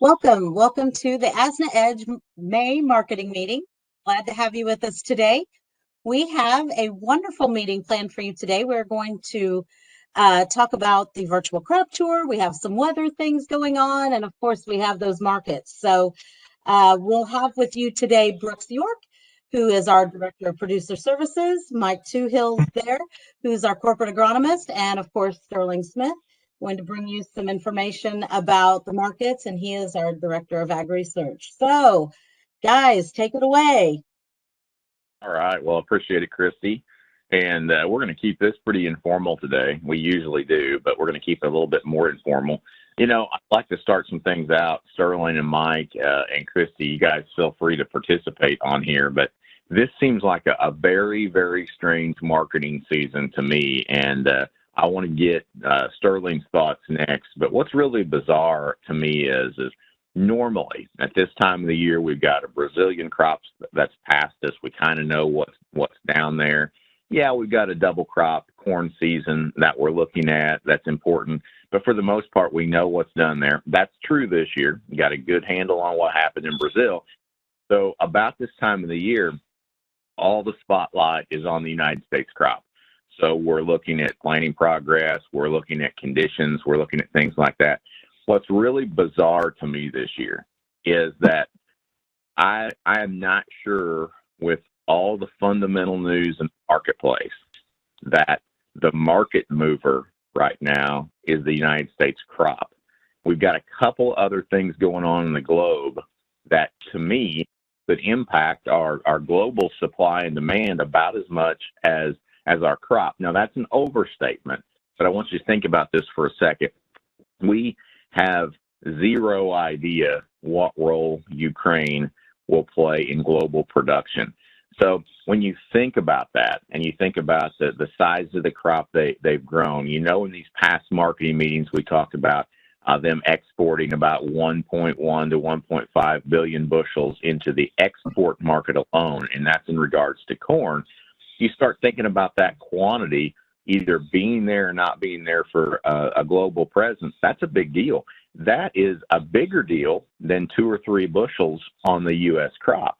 Welcome to the ASNA Edge May marketing meeting. Glad to have you with us today. We have a wonderful meeting planned for you today. We're going to talk about the virtual crop tour. We have some weather things going on, and of course, we have those markets. So we'll have with you today Brooks York, who is our Director of Producer Services, Mike Toohill's there, who's our Corporate Agronomist, and of course, Sterling Smith, going to bring you some information about the markets, and he is our Director of Ag Research. So, guys, take it away. All right. Well, appreciate it, Christy. And we're going to keep this pretty informal today. We usually do, but we're going to keep it a little bit more informal. You know, I'd like to start some things out. Sterling and Mike and Christy, you guys feel free to participate on here, but this seems like a very, very strange marketing season to me. And I want to get Sterling's thoughts next. But what's really bizarre to me is normally at this time of the year, we've got a Brazilian crop that's past us. We kind of know what's down there. Yeah, we've got a double crop corn season that we're looking at. That's important. But for the most part, we know what's done there. That's true this year. We got a good handle on what happened in Brazil. So about this time of the year, all the spotlight is on the United States crop. So we're looking at planting progress, we're looking at conditions, we're looking at things like that. What's really bizarre to me this year is that I am not sure, with all the fundamental news in the marketplace, that the market mover right now is the United States crop. We've got a couple other things going on in the globe that, to me, could impact our global supply and demand about as much as our crop. Now, that's an overstatement, but I want you to think about this for a second. We have zero idea what role Ukraine will play in global production. So when you think about that, and you think about the size of the crop they've grown, you know, in these past marketing meetings, we talked about them exporting about 1.1 to 1.5 billion bushels into the export market alone, and that's in regards to corn. You start thinking about that quantity either being there or not being there for a global presence. That's a big deal. That is a bigger deal than 2 or 3 bushels on the U.S. crop.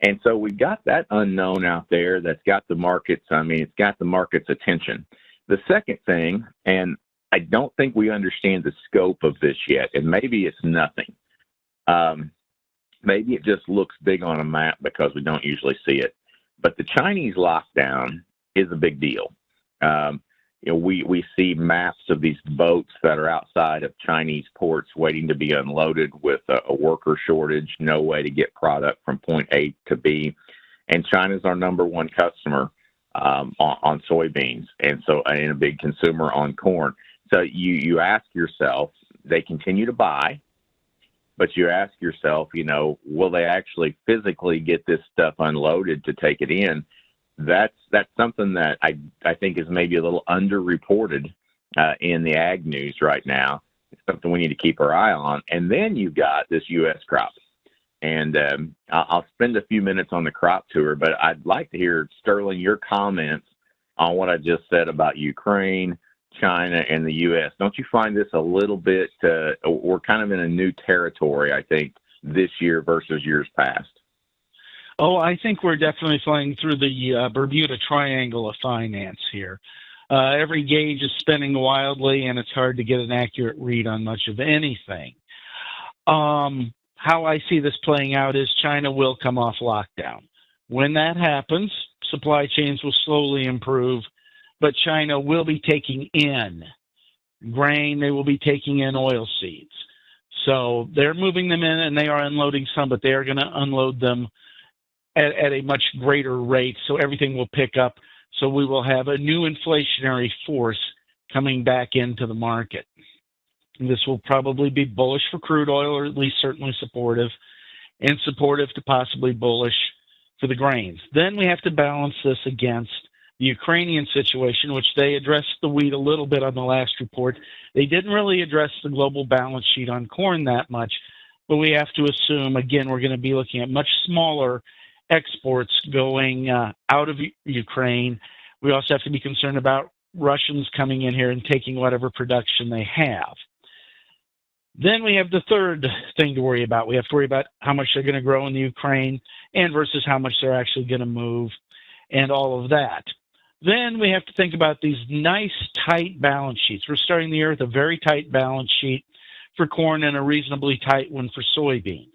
And so we've got that unknown out there that's got the markets, it's got the market's attention. The second thing, and I don't think we understand the scope of this yet, and maybe it's nothing. Maybe it just looks big on a map because we don't usually see it. But the Chinese lockdown is a big deal. You know, we see maps of these boats that are outside of Chinese ports waiting to be unloaded with a worker shortage, no way to get product from point A to B. And China's our #1 customer on soybeans, and a big consumer on corn. So you ask yourself, they continue to buy, but you ask yourself, you know, will they actually physically get this stuff unloaded to take it in? That's something that I think is maybe a little underreported in the ag news right now. It's something we need to keep our eye on. And then you've got this U.S. crop. And I'll spend a few minutes on the crop tour, but I'd like to hear, Sterling, your comments on what I just said about Ukraine, China, and the U.S. Don't you find this a little bit, we're kind of in a new territory, I think, this year versus years past? Oh, I think we're definitely flying through the Bermuda Triangle of finance here. Every gauge is spinning wildly, and it's hard to get an accurate read on much of anything. How I see this playing out is China will come off lockdown. When that happens, supply chains will slowly improve, but China will be taking in grain, they will be taking in oil seeds. So they're moving them in, and they are unloading some, but they are going to unload them at a much greater rate, so everything will pick up. So we will have a new inflationary force coming back into the market. And this will probably be bullish for crude oil, or at least certainly supportive, and supportive to possibly bullish for the grains. Then we have to balance this against the Ukrainian situation, which they addressed the wheat a little bit on the last report. They didn't really address the global balance sheet on corn that much, but we have to assume, again, we're going to be looking at much smaller exports going out of Ukraine. We also have to be concerned about Russians coming in here and taking whatever production they have. Then we have the third thing to worry about. We have to worry about how much they're going to grow in the Ukraine and versus how much they're actually going to move and all of that. Then we have to think about these nice, tight balance sheets. We're starting the year with a very tight balance sheet for corn and a reasonably tight one for soybeans.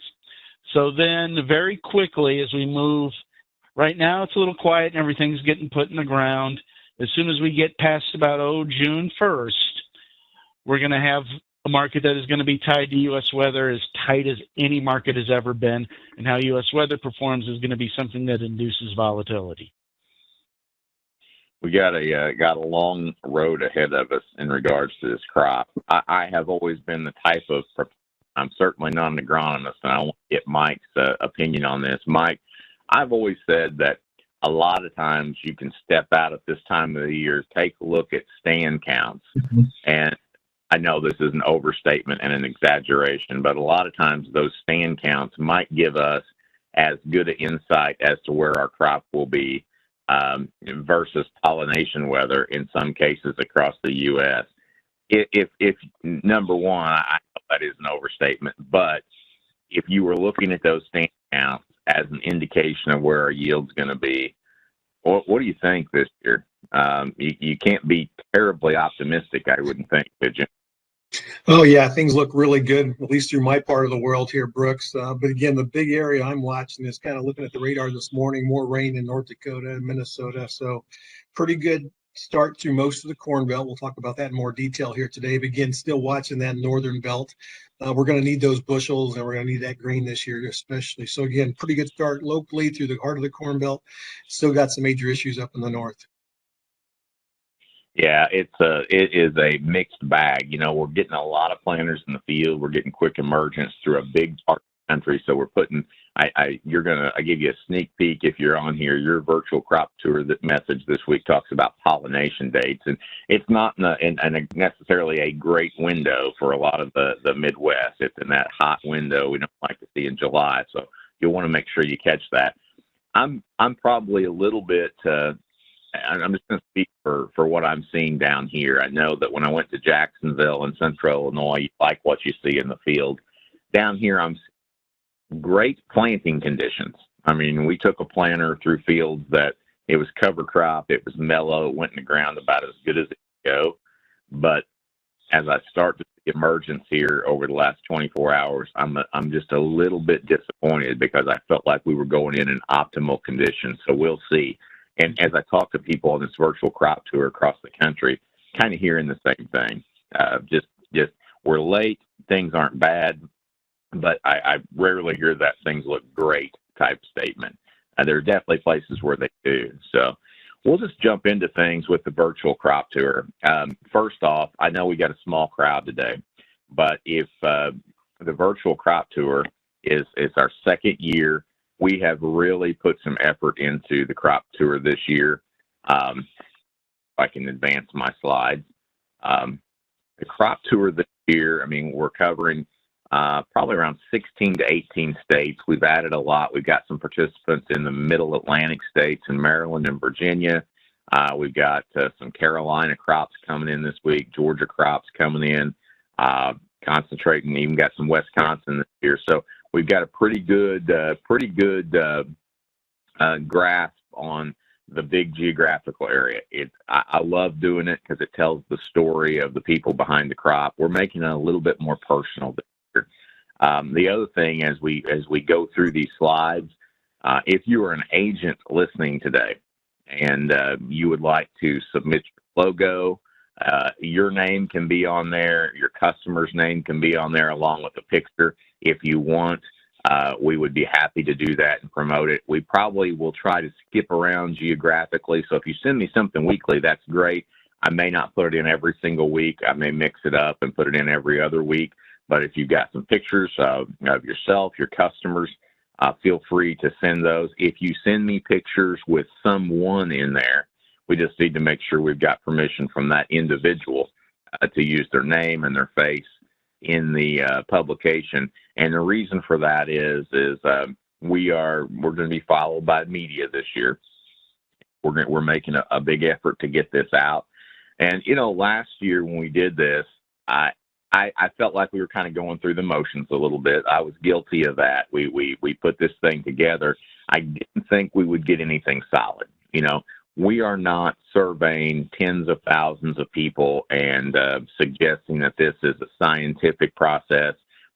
So then very quickly as we move, right now it's a little quiet and everything's getting put in the ground. As soon as we get past about, June 1st, we're going to have a market that is going to be tied to U.S. weather, as tight as any market has ever been, and how U.S. weather performs is going to be something that induces volatility. We got a long road ahead of us in regards to this crop. I have always been the type of, I'm certainly not an agronomist, and I want to get Mike's opinion on this. Mike, I've always said that a lot of times you can step out at this time of the year, take a look at stand counts, and I know this is an overstatement and an exaggeration, but a lot of times those stand counts might give us as good an insight as to where our crop will be versus pollination weather in some cases across the U.S. If number one, I know that is an overstatement, but if you were looking at those stand counts as an indication of where our yield's going to be, what do you think this year? You can't be terribly optimistic, I wouldn't think, could you? Oh, yeah, things look really good, at least through my part of the world here, Brooks. But again, the big area I'm watching is kind of looking at the radar this morning, more rain in North Dakota and Minnesota. So pretty good start through most of the Corn Belt. We'll talk about that in more detail here today. But again, still watching that northern belt. We're going to need those bushels, and we're going to need that grain this year especially. So again, pretty good start locally through the heart of the Corn Belt. Still got some major issues up in the north. Yeah, it is a mixed bag. You know, we're getting a lot of planters in the field. We're getting quick emergence through a big part of the country. So we're putting, I give you a sneak peek if you're on here. Your virtual crop tour that message this week talks about pollination dates, and it's not necessarily a great window for a lot of the Midwest. It's in that hot window we don't like to see in July. So you'll want to make sure you catch that. I'm probably a little bit. I'm just going to speak for what I'm seeing down here. I know that when I went to Jacksonville in central Illinois, you like what you see in the field. Down here, I'm seeing great planting conditions. I mean, we took a planter through fields that it was cover crop, it was mellow, it went in the ground about as good as it could go. But as I start to see emergence here over the last 24 hours, I'm just a little bit disappointed because I felt like we were going in optimal conditions. So we'll see. And as I talk to people on this virtual crop tour across the country, kind of hearing the same thing. Just we're late, things aren't bad, but I rarely hear that things look great type statement. There are definitely places where they do. So we'll just jump into things with the virtual crop tour. First off, I know we got a small crowd today, but if the virtual crop tour is our second year, we have really put some effort into the crop tour this year. If I can advance my slides. The crop tour this year, I mean, we're covering probably around 16 to 18 states. We've added a lot. We've got some participants in the middle Atlantic states in Maryland and Virginia. We've got some Carolina crops coming in this week, Georgia crops coming in, concentrating, even got some Wisconsin this year. So we've got a pretty good grasp on the big geographical area. I love doing it because it tells the story of the people behind the crop. We're making it a little bit more personal this year. The other thing, as we go through these slides, if you are an agent listening today and you would like to submit your logo, your name can be on there, your customer's name can be on there along with a picture. If you want, we would be happy to do that and promote it. We probably will try to skip around geographically. So if you send me something weekly, that's great. I may not put it in every single week. I may mix it up and put it in every other week. But if you've got some pictures of yourself, your customers, feel free to send those. If you send me pictures with someone in there, we just need to make sure we've got permission from that individual to use their name and their face in the publication. And the reason for that is we're going to be followed by media this year. We're making a big effort to get this out. And, you know, last year when we did this, I I felt like we were kind of going through the motions a little bit. I was guilty of that. We put this thing together. I didn't think we would get anything solid. We are not surveying tens of thousands of people and suggesting that this is a scientific process.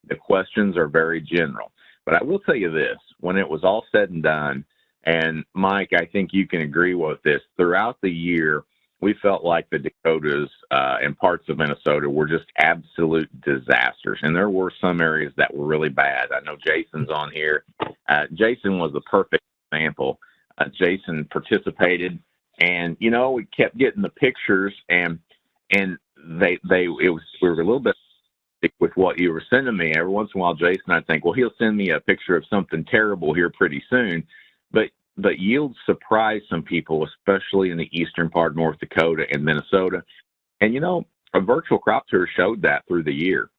The questions are very general. But I will tell you this, when it was all said and done, and Mike, I think you can agree with this, throughout the year, we felt like the Dakotas and parts of Minnesota were just absolute disasters. And there were some areas that were really bad. I know Jason's on here. Jason was the perfect example. Jason participated, and we kept getting the pictures, and we were a little bit with what you were sending me. Every once in a while, Jason, I think, well, he'll send me a picture of something terrible here pretty soon, but yields surprised some people, especially in the eastern part of North Dakota and Minnesota. And a virtual crop tour showed that through the year,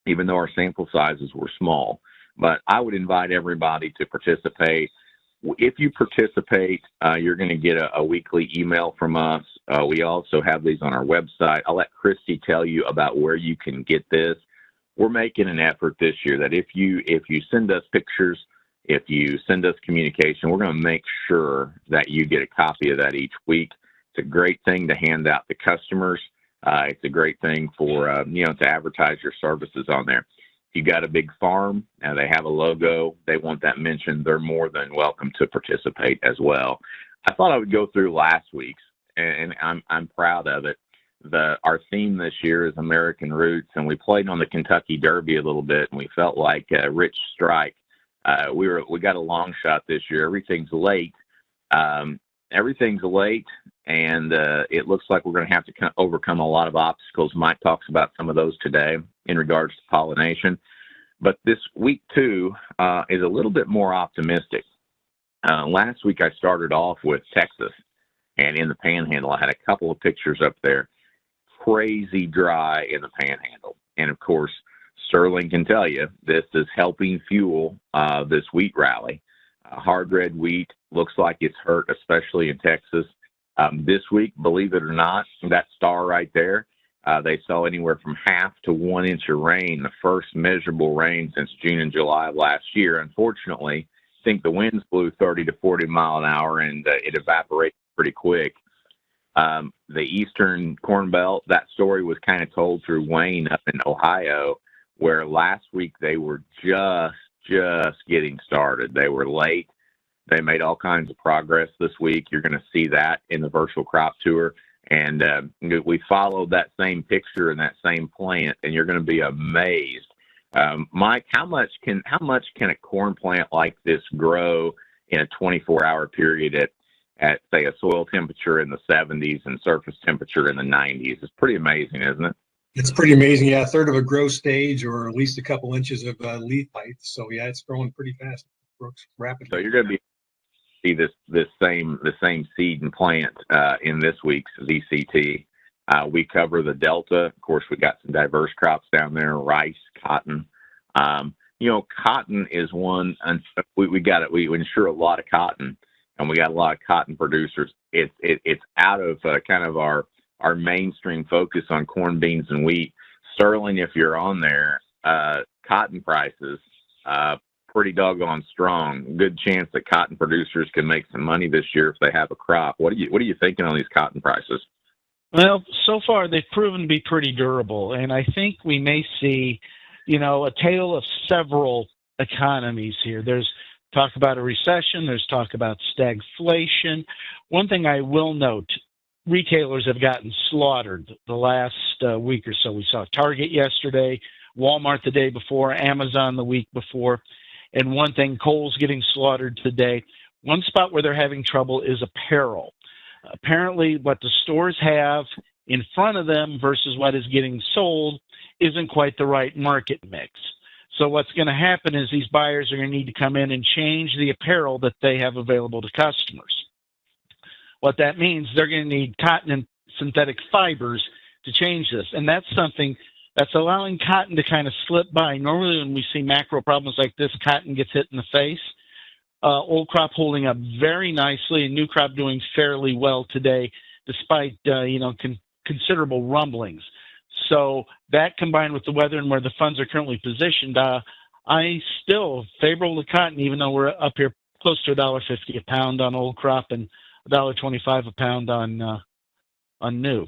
even though our sample sizes were small. But I would invite everybody to participate. If you participate, you're going to get a weekly email from us. We also have these on our website. I'll let Christy tell you about where you can get this. We're making an effort this year that if you send us pictures, if you send us communication, we're going to make sure that you get a copy of that each week. It's a great thing to hand out to customers. It's a great thing for, to advertise your services on there. You got a big farm and they have a logo, they want that mentioned, they're more than welcome to participate as well. I thought I would go through last week's, and I'm proud of it. Our theme this year is American Roots, and we played on the Kentucky Derby a little bit, and we felt like Rich Strike. We got a long shot this year. Everything's late. And it looks like we're going to have to overcome a lot of obstacles. Mike talks about some of those today in regards to pollination. But this week, too, is a little bit more optimistic. Last week, I started off with Texas, and in the Panhandle, I had a couple of pictures up there. Crazy dry in the Panhandle. And, of course, Sterling can tell you this is helping fuel this wheat rally. Hard red wheat looks like it's hurt, especially in Texas. This week, believe it or not, that star right there, they saw anywhere from 1/2 to 1 inch of rain, the first measurable rain since June and July of last year. Unfortunately, I think the winds blew 30 to 40 mile an hour, and it evaporated pretty quick. The eastern Corn Belt, that story was kind of told through Wayne up in Ohio, where last week they were just getting started. They were late. They made all kinds of progress this week. You're going to see that in the virtual crop tour. And we followed that same picture and that same plant, and you're going to be amazed. Mike, how much can a corn plant like this grow in a 24-hour period at say a soil temperature in the 70s and surface temperature in the 90s? It's pretty amazing, isn't it? It's pretty amazing. Yeah, a third of a growth stage, or at least a couple inches of leaf height. So yeah, it's growing pretty fast, Brooks, rapidly. So you're going to see the same seed and plant in this week's VCT. We cover the Delta. Of course, we got some diverse crops down there: rice, cotton. Cotton is one. We insure a lot of cotton, and we got a lot of cotton producers. It's out of kind of our mainstream focus on corn, beans, and wheat. Sterling, if you're on there, cotton prices pretty doggone strong. Good chance that cotton producers can make some money this year if they have a crop. What are you thinking on these cotton prices? Well, so far they've proven to be pretty durable, and I think we may see, a tale of several economies here. There's talk about a recession. There's talk about stagflation. One thing I will note, retailers have gotten slaughtered the last week or so. We saw Target yesterday, Walmart the day before, Amazon the week before. And one thing, Kohl's getting slaughtered today. One spot where they're having trouble is apparel. Apparently, what the stores have in front of them versus what is getting sold isn't quite the right market mix. So what's going to happen is these buyers are going to need to come in and change the apparel that they have available to customers. What that means, they're going to need cotton and synthetic fibers to change this. And that's something that's allowing cotton to kind of slip by. Normally when we see macro problems like this, cotton gets hit in the face. Old crop holding up very nicely, and new crop doing fairly well today, despite considerable rumblings. So that combined with the weather and where the funds are currently positioned, I still favorable to cotton, even though we're up here close to $1.50 a pound on old crop and $1.25 a pound on new.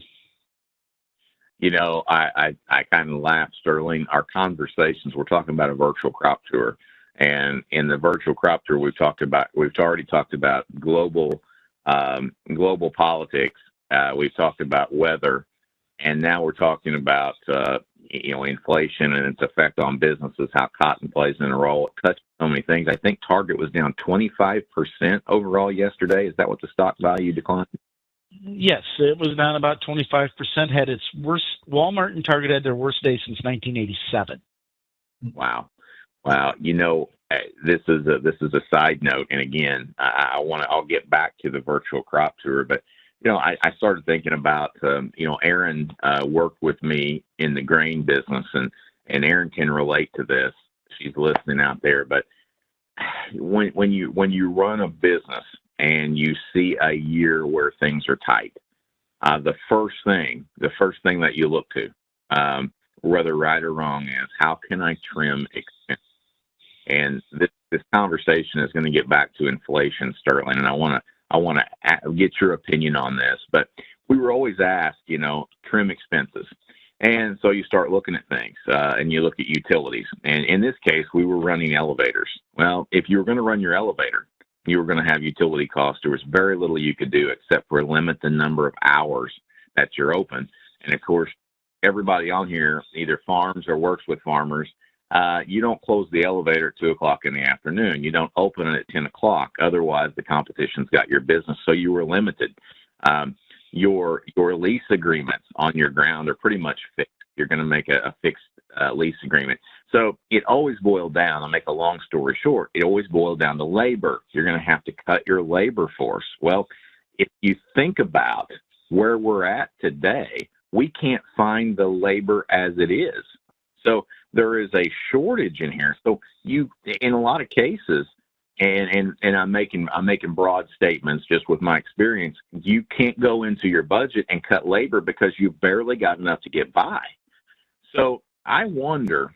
You know, I kind of laugh, Sterling. Our conversations, we're talking about a virtual crop tour. And in the virtual crop tour, we've already talked about global politics. We've talked about weather. And now we're talking about, inflation and its effect on businesses, how cotton plays in a role. It touches so many things. I think Target was down 25% overall yesterday. Is that what the stock value declined? Yes, it was down about 25%. Had its worst. Walmart and Target had their worst day since 1987. Wow. You know, this is a side note, and again, I'll get back to the virtual crop tour, but you know, I started thinking about Erin worked with me in the grain business, and Erin can relate to this. She's listening out there, but when you run a business and you see a year where things are tight, the first thing that you look to, whether right or wrong, is how can I trim expense? And this conversation is going to get back to inflation, Sterling, and I want to get your opinion on this. But we were always asked, trim expenses. And so you start looking at things, and you look at utilities. And in this case, we were running elevators. Well, if you were going to run your elevator, you were going to have utility costs. There was very little you could do except for limit the number of hours that you're open. And of course, everybody on here either farms or works with farmers. You don't close the elevator at 2 o'clock in the afternoon. You don't open it at 10 o'clock. Otherwise, the competition's got your business. So you were limited. Your lease agreements on your ground are pretty much fixed. You're going to make a fixed lease agreement. So it always boiled down, I'll make a long story short, it always boiled down to labor. You're going to have to cut your labor force. Well, if you think about where we're at today, we can't find the labor as it is. So there is a shortage in here. So you, in a lot of cases, and I'm making broad statements just with my experience, you can't go into your budget and cut labor because you've barely got enough to get by. So I wonder,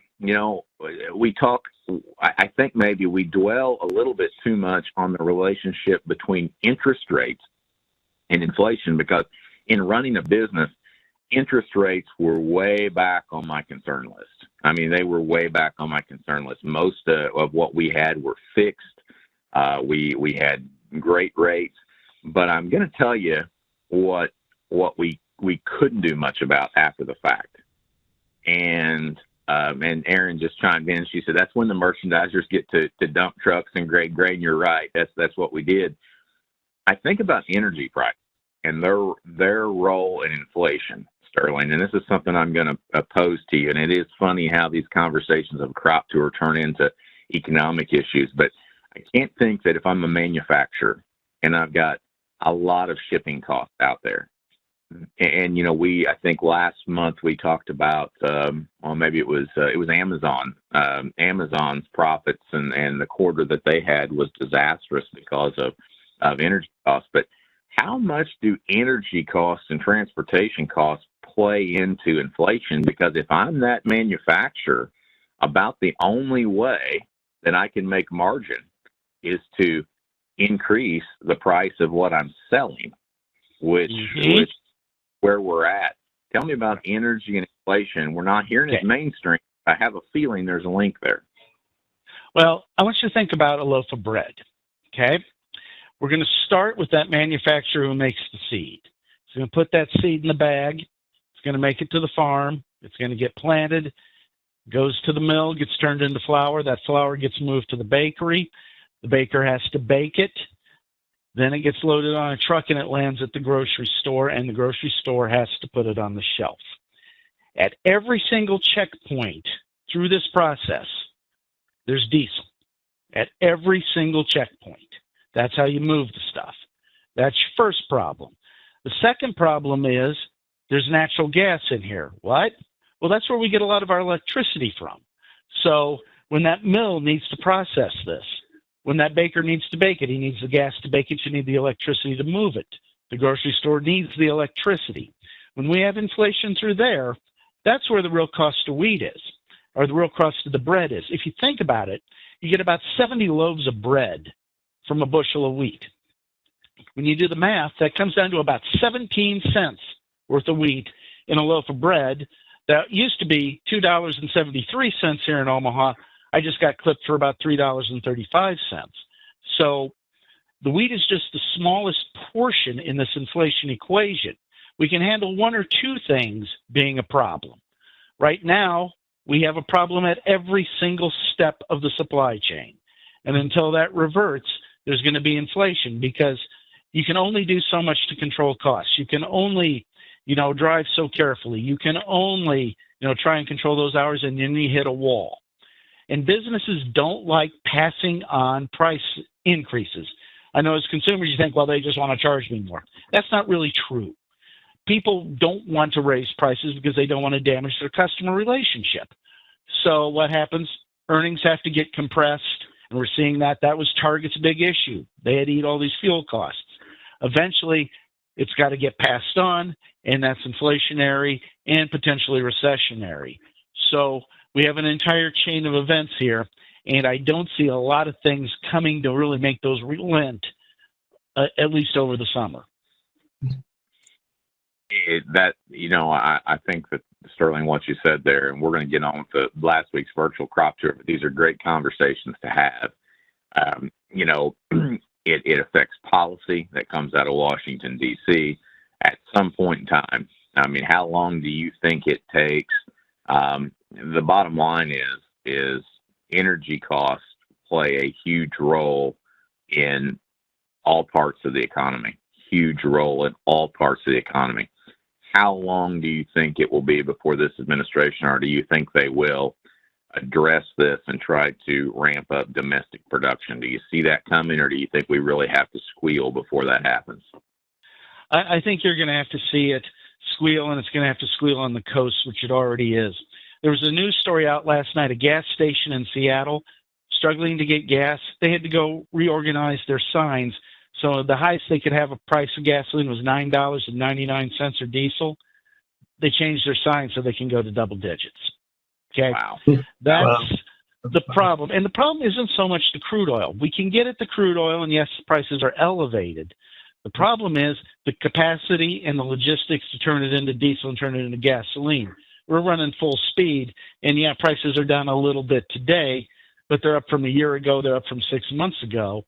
I think maybe we dwell a little bit too much on the relationship between interest rates and inflation, because in running a business, interest rates were way back on my concern list. I mean, they were way back on my concern list. Most of what we had were fixed. We had great rates, but I'm going to tell you what we couldn't do much about after the fact. And Erin just chimed in. She said, that's when the merchandisers get to dump trucks and grade grain. You're right. That's what we did. I think about energy prices and their role in inflation, Sterling. And this is something I'm going to pose to you. And it is funny how these conversations of crop tour turn into economic issues. But I can't think that if I'm a manufacturer and I've got a lot of shipping costs out there, and I think last month we talked about, maybe it was Amazon. Amazon's profits and the quarter that they had was disastrous because of energy costs. But how much do energy costs and transportation costs play into inflation? Because if I'm that manufacturer, about the only way that I can make margin is to increase the price of what I'm selling, which where we're at. Tell me about energy and inflation. We're not hearing it mainstream. I have a feeling there's a link there. Well, I want you to think about a loaf of bread, okay? We're going to start with that manufacturer who makes the seed. He's going to put that seed in the bag. It's going to make it to the farm. It's going to get planted, goes to the mill, gets turned into flour. That flour gets moved to the bakery. The baker has to bake it. Then it gets loaded on a truck and it lands at the grocery store, and the grocery store has to put it on the shelf. At every single checkpoint through this process, there's diesel. At every single checkpoint. That's how you move the stuff. That's your first problem. The second problem is there's natural gas in here. What? Well, that's where we get a lot of our electricity from. So when that mill needs to process this, when that baker needs to bake it, he needs the gas to bake it, you need the electricity to move it. The grocery store needs the electricity. When we have inflation through there, That's where the real cost of wheat is, or the real cost of the bread is. If you think about it, you get about 70 loaves of bread from a bushel of wheat. When you do the math, that comes down to about 17 cents worth of wheat in a loaf of bread. That used to be $2.73 here in Omaha. I just got clipped for about $3.35. So the wheat is just the smallest portion in this inflation equation. We can handle one or two things being a problem. Right now, we have a problem at every single step of the supply chain. And until that reverts, there's going to be inflation, because you can only do so much to control costs. You can only, drive so carefully. You can only, try and control those hours, and then you hit a wall. And businesses don't like passing on price increases. I know as consumers, you think, well, they just want to charge me more. That's not really true. People don't want to raise prices because they don't want to damage their customer relationship. So what happens? Earnings have to get compressed, and we're seeing that. That was Target's big issue. They had to eat all these fuel costs. Eventually, it's got to get passed on, and that's inflationary and potentially recessionary. So we have an entire chain of events here, and I don't see a lot of things coming to really make those relent, at least over the summer. I think that, Sterling, what you said there, and we're going to get on with last week's virtual crop tour, but these are great conversations to have. It affects policy that comes out of Washington, D.C. at some point in time. I mean, how long do you think it takes? The bottom line is energy costs play a huge role in all parts of the economy, huge role in all parts of the economy. How long do you think it will be before this administration, or do you think they will address this and try to ramp up domestic production? Do you see that coming, or do you think we really have to squeal before that happens? I think you're going to have to see it squeal, and it's going to have to squeal on the coast, which it already is. There was a news story out last night, a gas station in Seattle struggling to get gas. They had to go reorganize their signs. So the highest they could have a price of gasoline was $9.99 or diesel. They changed their signs so they can go to double digits. Okay. Wow. That's the problem. And the problem isn't so much the crude oil. We can get at the crude oil, and yes, prices are elevated. The problem is the capacity and the logistics to turn it into diesel and turn it into gasoline. We're running full speed, and yeah, prices are down a little bit today, but they're up from a year ago. They're up from 6 months ago.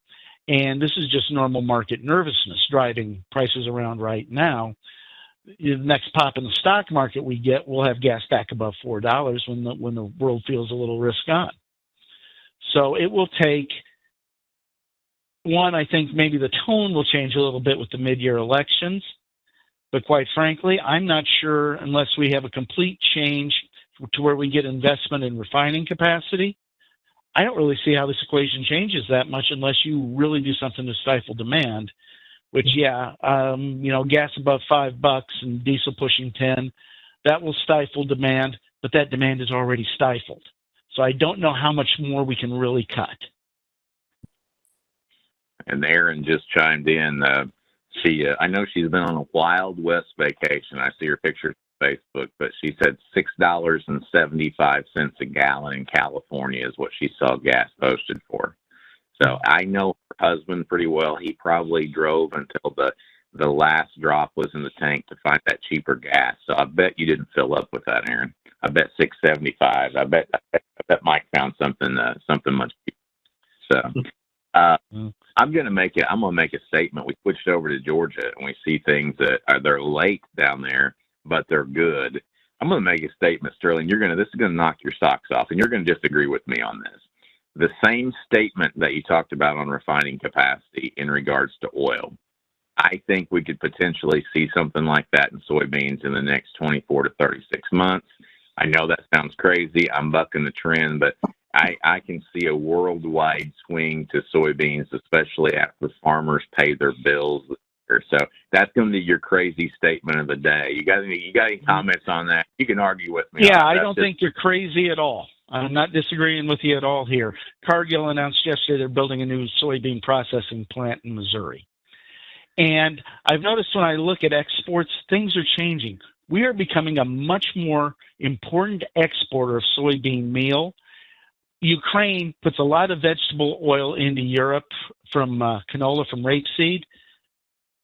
And this is just normal market nervousness driving prices around right now. The next pop in the stock market we get, we'll have gas back above $4 when the world feels a little risk on. So it will take, I think maybe the tone will change a little bit with the mid-year elections. But quite frankly, I'm not sure, unless we have a complete change to where we get investment in refining capacity, I don't really see how this equation changes that much unless you really do something to stifle demand, which, gas above $5 and diesel pushing 10, that will stifle demand, but that demand is already stifled. So I don't know how much more we can really cut. And Erin just chimed in. I know she's been on a Wild West vacation. I see her pictures Facebook, but she said $6.75 a gallon in California is what she saw gas posted for. So I know her husband pretty well. He probably drove until the last drop was in the tank to find that cheaper gas. So I bet you didn't fill up with that, Aaron. I bet $6.75. I bet Mike found something much cheaper. So I'm gonna make a statement. We switched over to Georgia, and we see things that they're late down there, but they're good. I'm going to make a statement, Sterling. This is going to knock your socks off, and you're going to disagree with me on this. The same statement that you talked about on refining capacity in regards to oil, I think we could potentially see something like that in soybeans in the next 24 to 36 months. I know that sounds crazy. I'm bucking the trend, but I can see a worldwide swing to soybeans, especially after farmers pay their bills. So that's going to be your crazy statement of the day. You got any comments on that? You can argue with me. Yeah, I don't think you're crazy at all. I'm not disagreeing with you at all here. Cargill announced yesterday they're building a new soybean processing plant in Missouri. And I've noticed when I look at exports, things are changing. we are becoming a much more important exporter of soybean meal. Ukraine puts a lot of vegetable oil into Europe from canola, from rapeseed.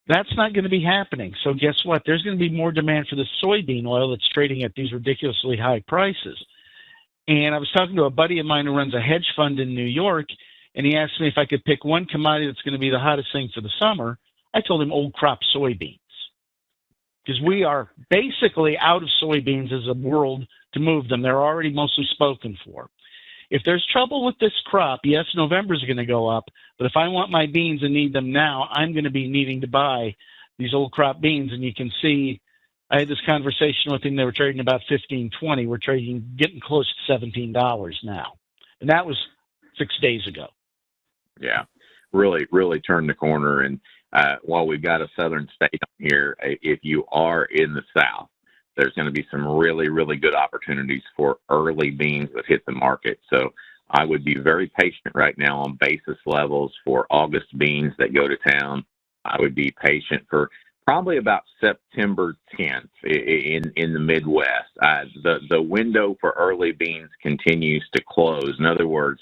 That's not going to be happening. So guess what? There's going to be more demand for the soybean oil that's trading at these ridiculously high prices. And I was talking to a buddy of mine who runs a hedge fund in New York, and he asked me if I could pick one commodity that's going to be the hottest thing for the summer. I told him old crop soybeans, because we are basically out of soybeans as a world to move them. They're already mostly spoken for. If there's trouble with this crop, yes, November's going to go up, but if I want my beans and need them now, I'm going to be needing to buy these old crop beans. And you can see, I had this conversation with him. They were trading about $15.20. We're trading, getting close to $17 now. And that was 6 days ago. Yeah, really turned the corner. And while we've got a southern state on here, if you are in the South, there's going to be some really good opportunities for early beans that hit the market. So I would be very patient right now on basis levels for August beans that go to town. I would be patient for probably about September 10th in the Midwest. The window for early beans continues to close. In other words,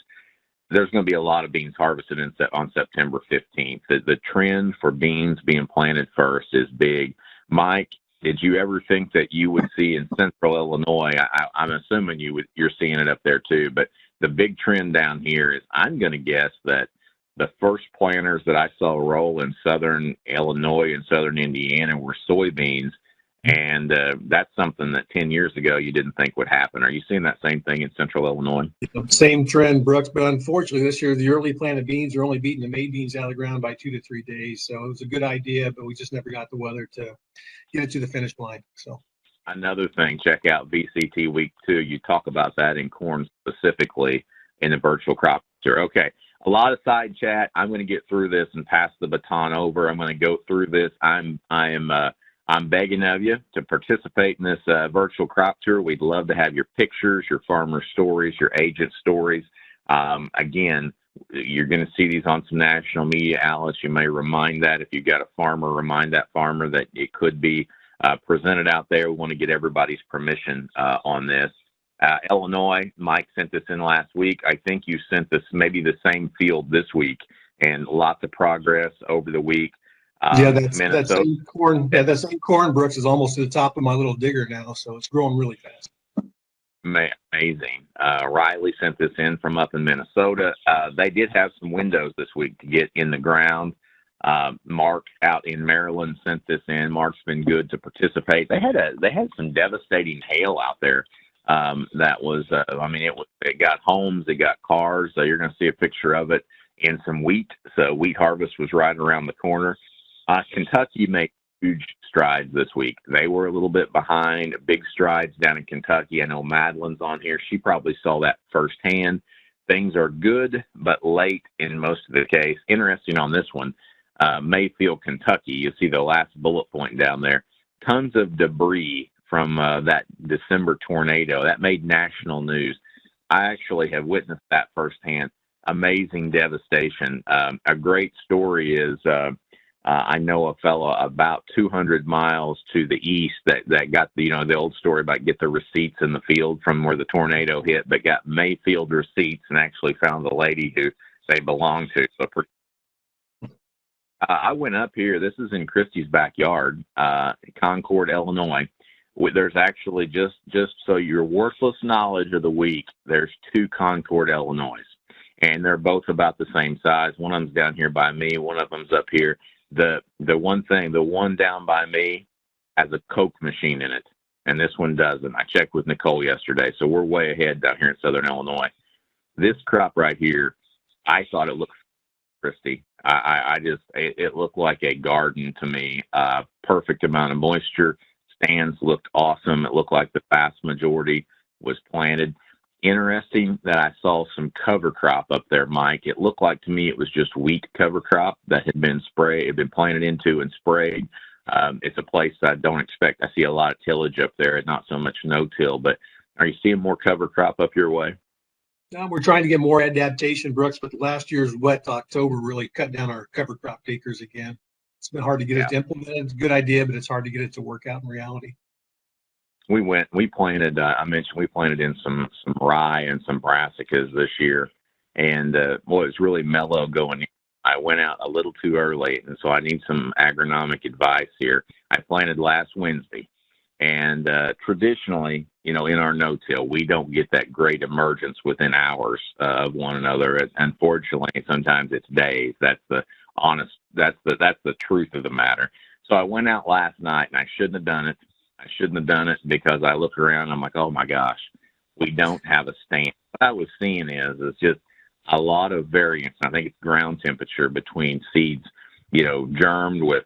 there's going to be a lot of beans harvested on September 15th. The trend for beans being planted first is big. Mike, did you ever think that you would see in central Illinois? I'm assuming you're seeing it up there too, but the big trend down here is, I'm going to guess that the first planters that I saw roll in southern Illinois and southern Indiana were soybeans. And that's something that 10 years ago you didn't think would happen. Are you seeing that same thing in central Illinois? Same trend, Brooks. But unfortunately, this year, the early planted beans are only beating the May beans out of the ground by 2 to 3 days. So it was a good idea, but we just never got the weather to get it to the finish line. So another thing, check out VCT Week 2. You talk about that in corn specifically in the virtual crop tour. Okay, a lot of side chat. I'm going to get through this and pass the baton over. I'm going to go through this. I'm begging of you to participate in this virtual crop tour. We'd love to have your pictures, your farmer stories, your agent stories. Again, you're going to see these on some national media outlets. You may remind that if you've got a farmer, remind that farmer that it could be presented out there. We want to get everybody's permission on this. Illinois, Mike sent this in last week. I think you sent this maybe the same field this week, and lots of progress over the week. That same corn. Yeah, that same corn, Brooks, is almost to the top of my little digger now, so it's growing really fast. Amazing. Riley sent this in from up in Minnesota. They did have some windows this week to get in the ground. Mark out in Maryland sent this in. Mark's been good to participate. They had some devastating hail out there. That was, it got homes, it got cars. So you're going to see a picture of it in some wheat. So wheat harvest was right around the corner. Kentucky made huge strides this week. They were a little bit behind. Big strides down in Kentucky. I know Madeline's on here. She probably saw that firsthand. Things are good, but late in most of the case. Interesting on this one, Mayfield, Kentucky. You see the last bullet point down there. Tons of debris from that December tornado. That made national news. I actually have witnessed that firsthand. Amazing devastation. A great story is I know a fellow about 200 miles to the east that got the old story about get the receipts in the field from where the tornado hit, but got Mayfield receipts and actually found the lady who they belonged to. So I went up here. This is in Christie's backyard, Concord, Illinois. There's actually just so your worthless knowledge of the week, there's 2 Concord, Illinois, and they're both about the same size. One of them's down here by me. One of them's up here. The one down by me has a Coke machine in it, and this one doesn't. I checked with Nicole yesterday, so we're way ahead down here in Southern Illinois. This crop right here, I thought it looked Christy. It looked like a garden to me. Perfect amount of moisture. Stands looked awesome. It looked like the vast majority was planted. Interesting that I saw some cover crop up there, Mike. It looked like to me it was just wheat cover crop that had been planted into and sprayed. It's a place that I don't expect. I see a lot of tillage up there and not so much no-till, but are you seeing more cover crop up your way? We're trying to get more adaptation, Brooks, but last year's wet October really cut down our cover crop acres again. It's been hard to get it to implement. It's a good idea, but it's hard to get it to work out in reality. we planted, I mentioned we planted in some rye and some brassicas this year. And boy, it's really mellow going in. I went out a little too early, and so I need some agronomic advice here. I planted last Wednesday, and traditionally, in our no-till, we don't get that great emergence within hours of one another. Unfortunately, sometimes it's days. That's the truth of the matter. So I went out last night, and I shouldn't have done it. I shouldn't have done it because I look around, and I'm like, oh my gosh, we don't have a stand. What I was seeing is just a lot of variance. I think it's ground temperature between seeds, germed with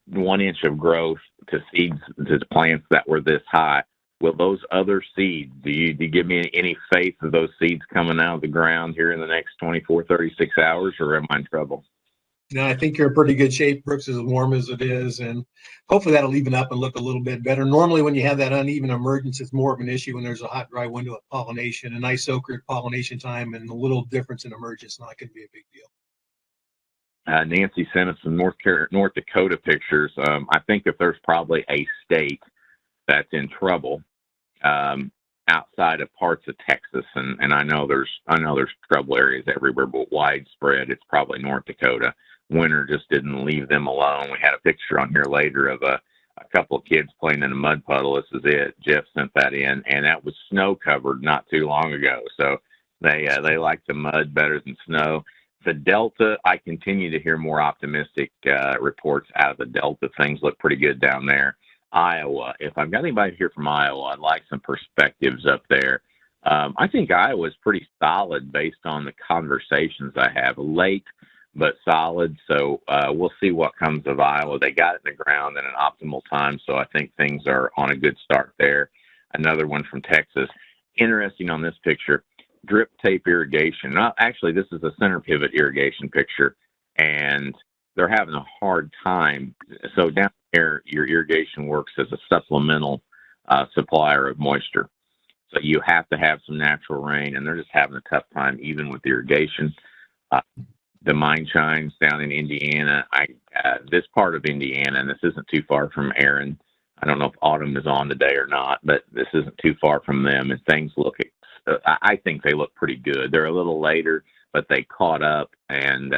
1 inch of growth to seeds to the plants that were this high. Will those other seeds, do you give me any faith of those seeds coming out of the ground here in the next 24, 36 hours, or am I in trouble? No, I think you're in pretty good shape, Brooks, as warm as it is, and hopefully that'll even up and look a little bit better. Normally, when you have that uneven emergence, it's more of an issue when there's a hot, dry window of pollination, a nice oak pollination time, and a little difference in emergence. Not going to be a big deal. Nancy sent us some North Dakota pictures. I think if there's probably a state that's in trouble outside of parts of Texas, and I know there's trouble areas everywhere, but widespread, it's probably North Dakota. Winter just didn't leave them alone. We had a picture on here later of a couple of kids playing in a mud puddle. This is it. Jeff sent that in, and that was snow covered not too long ago. So they like the mud better than snow. The Delta, I continue to hear more optimistic reports out of the Delta. Things look pretty good down there. Iowa, if I've got anybody here from Iowa, I'd like some perspectives up there. I think Iowa's pretty solid based on the conversations I have. Late, but solid. So we'll see what comes of Iowa. They got it in the ground at an optimal time, so I think things are on a good start there. Another one from Texas. Interesting on this picture, drip tape irrigation. Actually, this is a center pivot irrigation picture, and they're having a hard time. So down here, your irrigation works as a supplemental supplier of moisture. So you have to have some natural rain, and they're just having a tough time even with irrigation. The mine shines down in Indiana. This part of Indiana, and this isn't too far from Aaron. I don't know if Autumn is on today or not, but this isn't too far from them, and things look, I think they look pretty good. They're a little later, but they caught up, and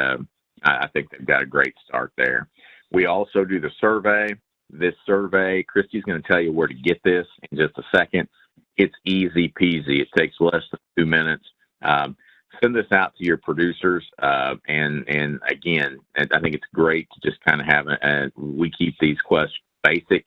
I think they've got a great start there. We also do the survey. This survey, Christy's going to tell you where to get this in just a second. It's easy peasy. It takes less than 2 minutes. Send this out to your producers. And again, I think it's great to just kind of have we keep these questions basic.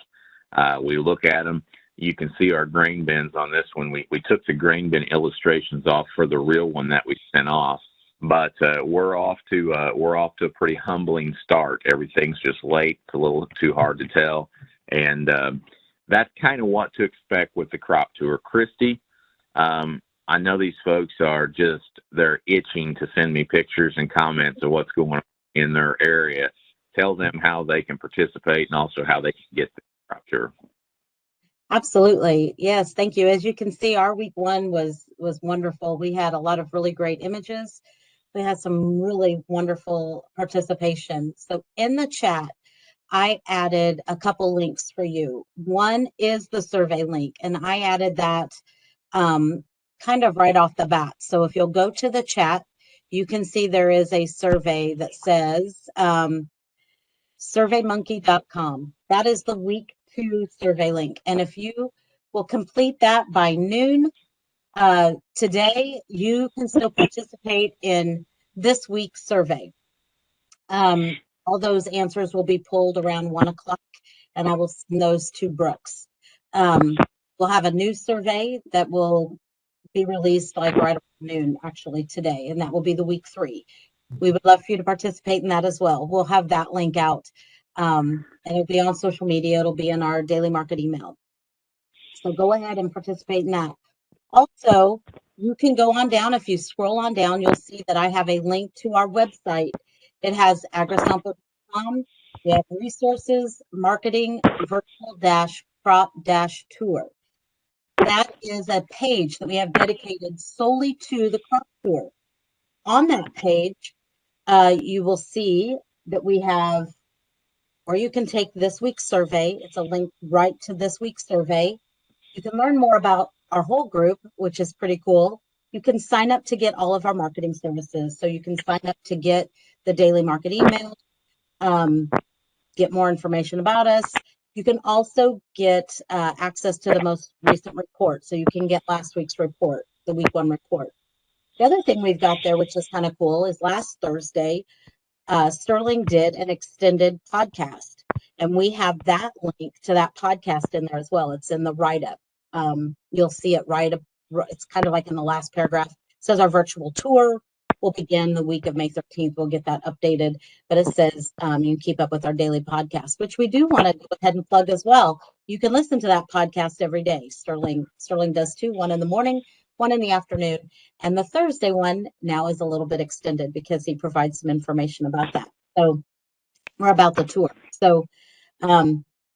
We look at them. You can see our grain bins on this one. We took the grain bin illustrations off for the real one that we sent off, but we're off to a pretty humbling start. Everything's just late. It's a little too hard to tell, and that's kind of what to expect with the crop tour. Christy, I know these folks they're itching to send me pictures and comments of what's going on in their area. Tell them how they can participate and also how they can get the crop tour. Absolutely. Yes. Thank you. As you can see, our week one was wonderful. We had a lot of really great images. We had some really wonderful participation. So in the chat, I added a couple links for you. One is the survey link, and I added that kind of right off the bat. So if you'll go to the chat, you can see there is a survey that says surveymonkey.com. That is the week 2 survey link. And if you will complete that by noon today, you can still participate in this week's survey. All those answers will be pulled around 1 o'clock, and I will send those to Brooks. We'll have a new survey that will be released like right around noon, actually today, and that will be the week 3. We would love for you to participate in that as well. We'll have that link out, and it'll be on social media. It'll be in our daily market email. So go ahead and participate in that. Also, you can go on down. If you scroll on down, you'll see that I have a link to our website. It has AgriSompo.com. We have resources, marketing, virtual-crop-tour. That is a page that we have dedicated solely to the crop tour. On that page, you will see that we have or you can take this week's survey. It's a link right to this week's survey. You can learn more about our whole group, which is pretty cool. You can sign up to get all of our marketing services. So you can sign up to get the daily market email, get more information about us. You can also get access to the most recent report. So you can get last week's report, the week 1 report. The other thing we've got there, which is kind of cool, is last Thursday, Sterling did an extended podcast, and we have that link to that podcast in there as well. It's in the write-up. You'll see it right up. It's kind of like in the last paragraph. It says our virtual tour will begin the week of May 13th. We'll get that updated, but it says you can keep up with our daily podcast, which we do want to go ahead and plug as well. You can listen to that podcast every day. Sterling does 2, 1 in the morning, 1 in the afternoon. And the Thursday one now is a little bit extended because he provides some information about that. So we're about the tour. So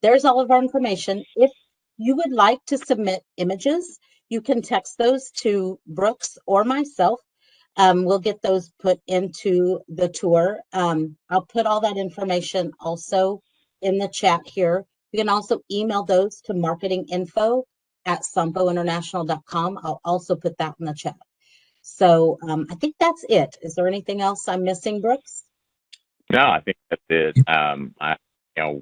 there's all of our information. If you would like to submit images, you can text those to Brooks or myself. We'll get those put into the tour. I'll put all that information also in the chat here. You can also email those to marketinginfo@sompointernational.com. I'll also put that in the chat. So I think that's it. Is there anything else I'm missing, Brooks? No, I think that's it.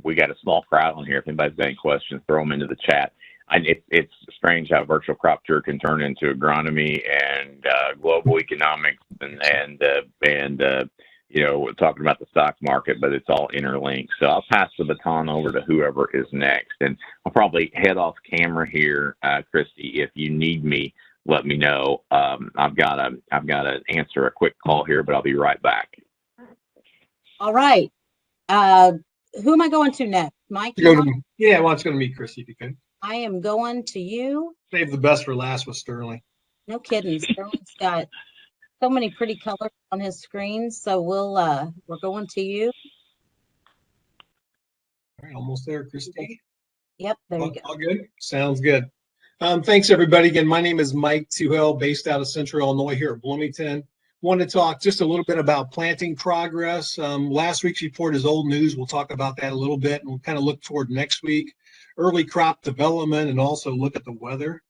We got a small crowd on here. If anybody's got any questions, throw them into the chat. It's strange how virtual crop tour can turn into agronomy and global economics and we're talking about the stock market, but it's all interlinked. So I'll pass the baton over to whoever is next, and I'll probably head off camera here, Christy. If you need me, let me know. I've got to answer a quick call here, but I'll be right back. All right. Who am I going to next? Mike? Yeah, well, it's going to be Christy if you could. I am going to you. Save the best for last with Sterling. No kidding. Sterling's got so many pretty colors on his screen. So we're going to you. All right, almost there, Christy. Yep, there you go. All good? Sounds good. Thanks, everybody. Again, my name is Mike Tuhel, based out of Central Illinois here at Bloomington. Want to talk just a little bit about planting progress. Last week's report is old news. We'll talk about that a little bit, and we'll kind of look toward next week, early crop development, and also look at the weather.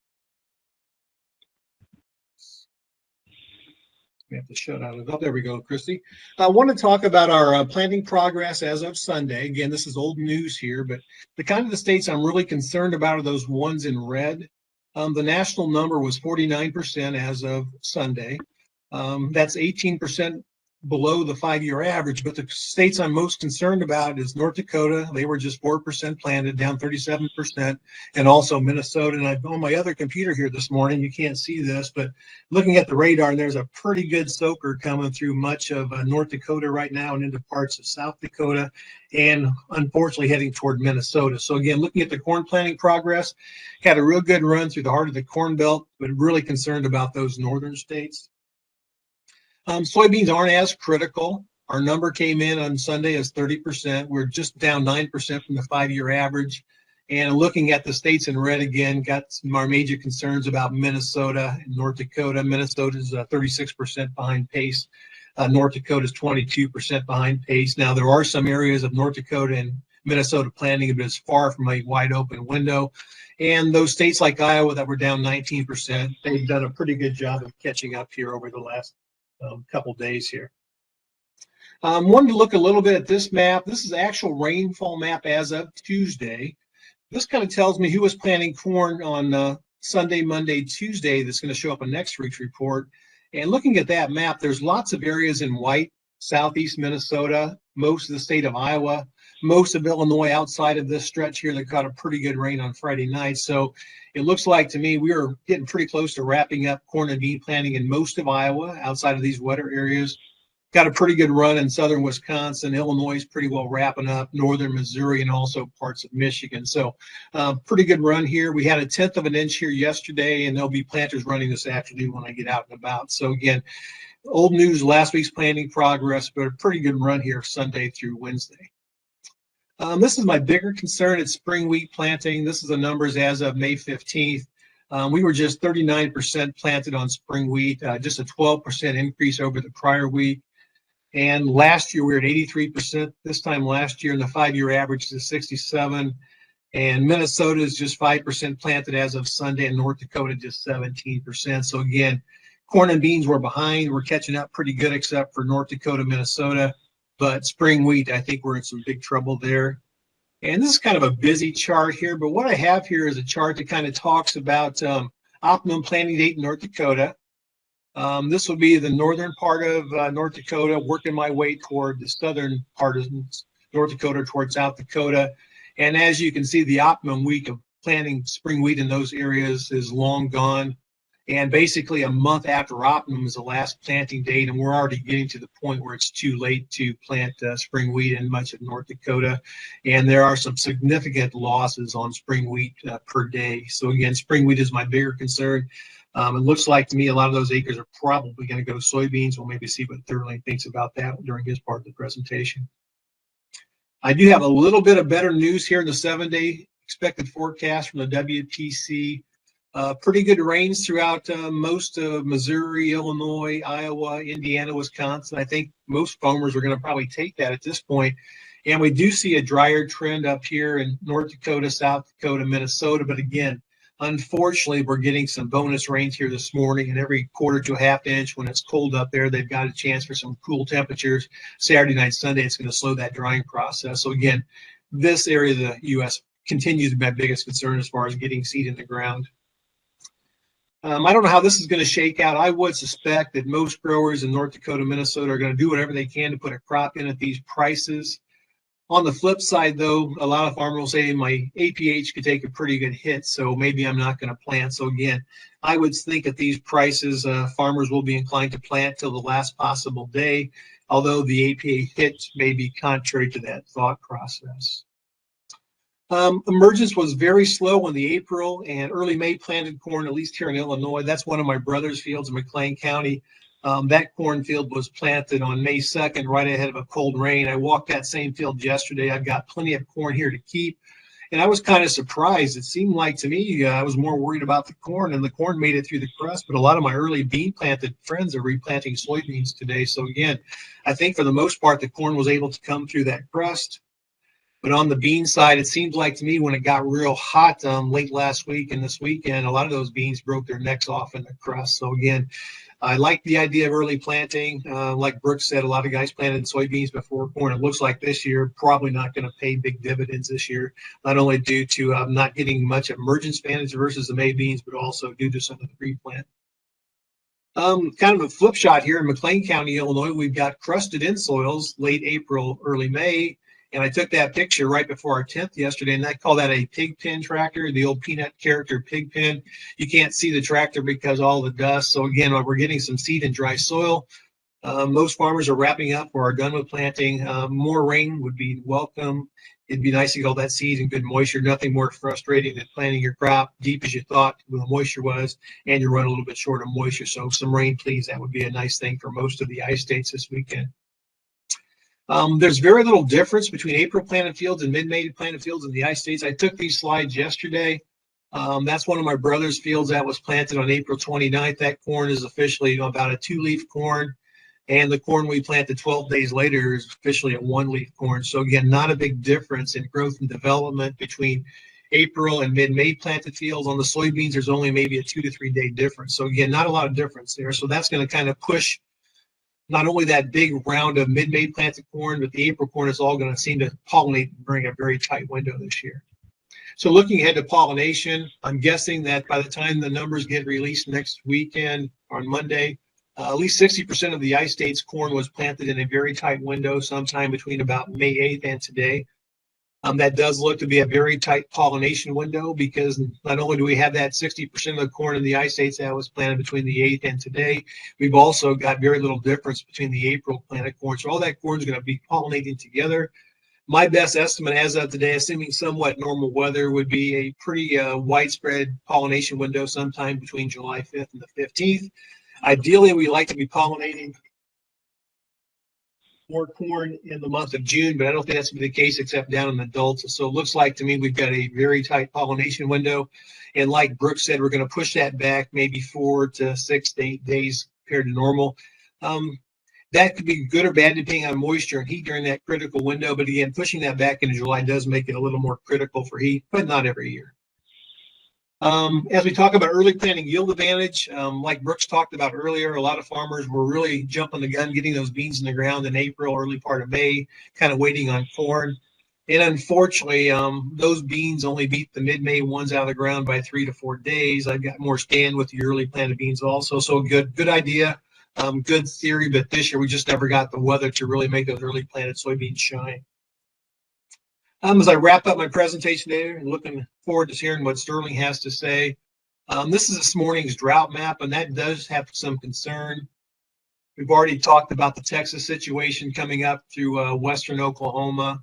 We have to shut out of it. Oh, there we go, Christy. I want to talk about our planting progress as of Sunday. Again, this is old news here, but the kind of the states I'm really concerned about are those ones in red. The national number was 49% as of Sunday. That's 18% below the 5-year average, but the states I'm most concerned about is North Dakota. They were just 4% planted, down 37%, and also Minnesota. And I'm on my other computer here this morning. You can't see this, but looking at the radar, there's a pretty good soaker coming through much of North Dakota right now and into parts of South Dakota, and unfortunately heading toward Minnesota. So again, looking at the corn planting progress, had a real good run through the heart of the Corn Belt, but really concerned about those northern states. Soybeans aren't as critical. Our number came in on Sunday as 30%. We're just down 9% from the 5-year average. And looking at the states in red again, got some our major concerns about Minnesota and North Dakota. Minnesota's 36% behind pace. North Dakota's 22% behind pace. Now, there are some areas of North Dakota and Minnesota planting, but it's far from a wide open window. And those states like Iowa that were down 19%, they've done a pretty good job of catching up here over the last couple days here. Wanted to look a little bit at this map. This is actual rainfall map as of Tuesday. This kind of tells me who was planting corn on Sunday, Monday, Tuesday. That's going to show up in next week's report. And looking at that map, there's lots of areas in white: southeast Minnesota, most of the state of Iowa, most of Illinois outside of this stretch here that got a pretty good rain on Friday night. So it looks like to me we are getting pretty close to wrapping up corn and bean planting in most of Iowa outside of these wetter areas. Got a pretty good run in southern Wisconsin. Illinois is pretty well wrapping up, northern Missouri, and also parts of Michigan. So pretty good run here. We had 1/10 of an inch here yesterday, and there'll be planters running this afternoon when I get out and about. So again, old news, last week's planting progress, but a pretty good run here Sunday through Wednesday. This is my bigger concern. It's spring wheat planting. This is the numbers as of May 15th. We were just 39% planted on spring wheat, just a 12% increase over the prior week. And last year we were at 83%. This time last year, and the 5-year average is 67. And Minnesota is just 5% planted as of Sunday, and North Dakota just 17%. So again, corn and beans were behind. We're catching up pretty good, except for North Dakota, Minnesota. But spring wheat, I think we're in some big trouble there. And this is kind of a busy chart here, but what I have here is a chart that kind of talks about optimum planting date in North Dakota. This will be the northern part of North Dakota, working my way toward the southern part of North Dakota, towards South Dakota. And as you can see, the optimum week of planting spring wheat in those areas is long gone. And basically a month after optimum is the last planting date, and we're already getting to the point where it's too late to plant spring wheat in much of North Dakota. And there are some significant losses on spring wheat per day. So again, spring wheat is my bigger concern. It looks like to me a lot of those acres are probably going to go to soybeans. We'll maybe see what Thurling thinks about that during his part of the presentation. I do have a little bit of better news here in the 7-day expected forecast from the WPC. Pretty good rains throughout most of Missouri, Illinois, Iowa, Indiana, Wisconsin. I think most farmers are going to probably take that at this point. And we do see a drier trend up here in North Dakota, South Dakota, Minnesota. But again, unfortunately, we're getting some bonus rains here this morning, and every quarter to a half inch when it's cold up there, they've got a chance for some cool temperatures. Saturday night, Sunday, it's going to slow that drying process. So again, this area of the U.S. continues to be my biggest concern as far as getting seed in the ground. I don't know how this is going to shake out. I would suspect that most growers in North Dakota, Minnesota are going to do whatever they can to put a crop in at these prices. On the flip side, though, a lot of farmers will say my APH could take a pretty good hit, so maybe I'm not going to plant. So again, I would think at these prices, farmers will be inclined to plant till the last possible day, although the APH hit may be contrary to that thought process. Emergence was very slow in the April and early May planted corn, at least here in Illinois. That's one of my brother's fields in McLean County. That cornfield was planted on May 2nd, right ahead of a cold rain. I walked that same field yesterday. I've got plenty of corn here to keep. And I was kind of surprised. It seemed like to me, I was more worried about the corn, and the corn made it through the crust. But a lot of my early bean planted friends are replanting soybeans today. So again, I think for the most part, the corn was able to come through that crust. But on the bean side, it seems like to me when it got real hot late last week and this weekend, a lot of those beans broke their necks off in the crust. So again, I like the idea of early planting. Like Brooks said, a lot of guys planted soybeans before corn. It looks like this year probably not going to pay big dividends this year, not only due to not getting much emergence advantage versus the May beans, but also due to some of the pre-plant. Kind of a flip shot here in McLean County, Illinois. We've got crusted in soils late April, early May. And I took that picture right before our 10th yesterday, and I call that a pig pen tractor, the old peanut character pig pen. You can't see the tractor because all the dust. So again, we're getting some seed in dry soil. Most farmers are wrapping up or are done with planting. More rain would be welcome. It'd be nice to get all that seed and good moisture. Nothing more frustrating than planting your crop deep as you thought the moisture was, and you run a little bit short of moisture. So some rain, please. That would be a nice thing for most of the I-states this weekend. There's very little difference between April planted fields and mid-May planted fields in the I-states. I took these slides yesterday. That's one of my brother's fields that was planted on April 29th. That corn is officially about a 2-leaf corn, and the corn we planted 12 days later is officially a 1-leaf corn. So again, not a big difference in growth and development between April and mid-May planted fields. On the soybeans, there's only maybe a 2 to 3 day difference. So again, not a lot of difference there. So that's going to kind of push not only that big round of mid-May planted corn, but the April corn is all going to seem to pollinate during a very tight window this year. So looking ahead to pollination, I'm guessing that by the time the numbers get released next weekend on Monday, at least 60% of the I-states corn was planted in a very tight window sometime between about May 8th and today. That does look to be a very tight pollination window because not only do we have that 60% of the corn in the I-states that was planted between the 8th and today, we've also got very little difference between the April planted corn. So all that corn is going to be pollinating together. My best estimate as of today, assuming somewhat normal weather, would be a pretty widespread pollination window sometime between July 5th and the 15th. Ideally, we like to be pollinating more corn in the month of June, but I don't think that's going to be the case except down in adults. So it looks like to me we've got a very tight pollination window. And like Brooks said, we're going to push that back maybe 4 to 6 to 8 days compared to normal. That could be good or bad depending on moisture and heat during that critical window. But again, pushing that back into July does make it a little more critical for heat, but not every year. As we talk about early planting yield advantage, like Brooks talked about earlier, a lot of farmers were really jumping the gun, getting those beans in the ground in April, early part of May, kind of waiting on corn. And unfortunately, those beans only beat the mid-May ones out of the ground by 3 to 4 days. I've got more stand with the early planted beans also. So good idea, good theory, but this year we just never got the weather to really make those early planted soybeans shine. As I wrap up my presentation today, and looking forward to hearing what Sterling has to say. This is this morning's drought map, and that does have some concern. We've already talked about the Texas situation coming up through western Oklahoma,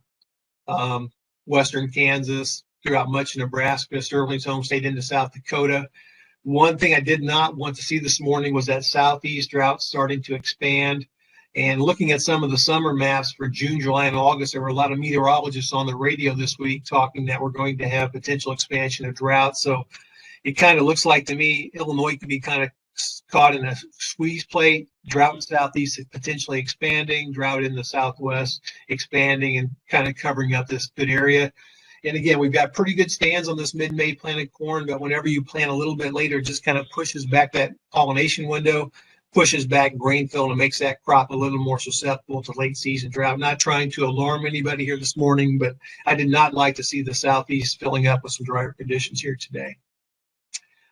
western Kansas, throughout much of Nebraska, Sterling's home state into South Dakota. One thing I did not want to see this morning was that southeast drought starting to expand. And looking at some of the summer maps for June, July, and August, there were a lot of meteorologists on the radio this week talking that we're going to have potential expansion of drought. So it kind of looks like to me Illinois could be kind of caught in a squeeze plate. Drought in southeast is potentially expanding, drought in the southwest expanding and kind of covering up this good area. And again, we've got pretty good stands on this mid-May planted corn, but whenever you plant a little bit later, it just kind of pushes back that pollination window, pushes back grain fill, and makes that crop a little more susceptible to late season drought. I'm not trying to alarm anybody here this morning, but I did not like to see the southeast filling up with some drier conditions here today.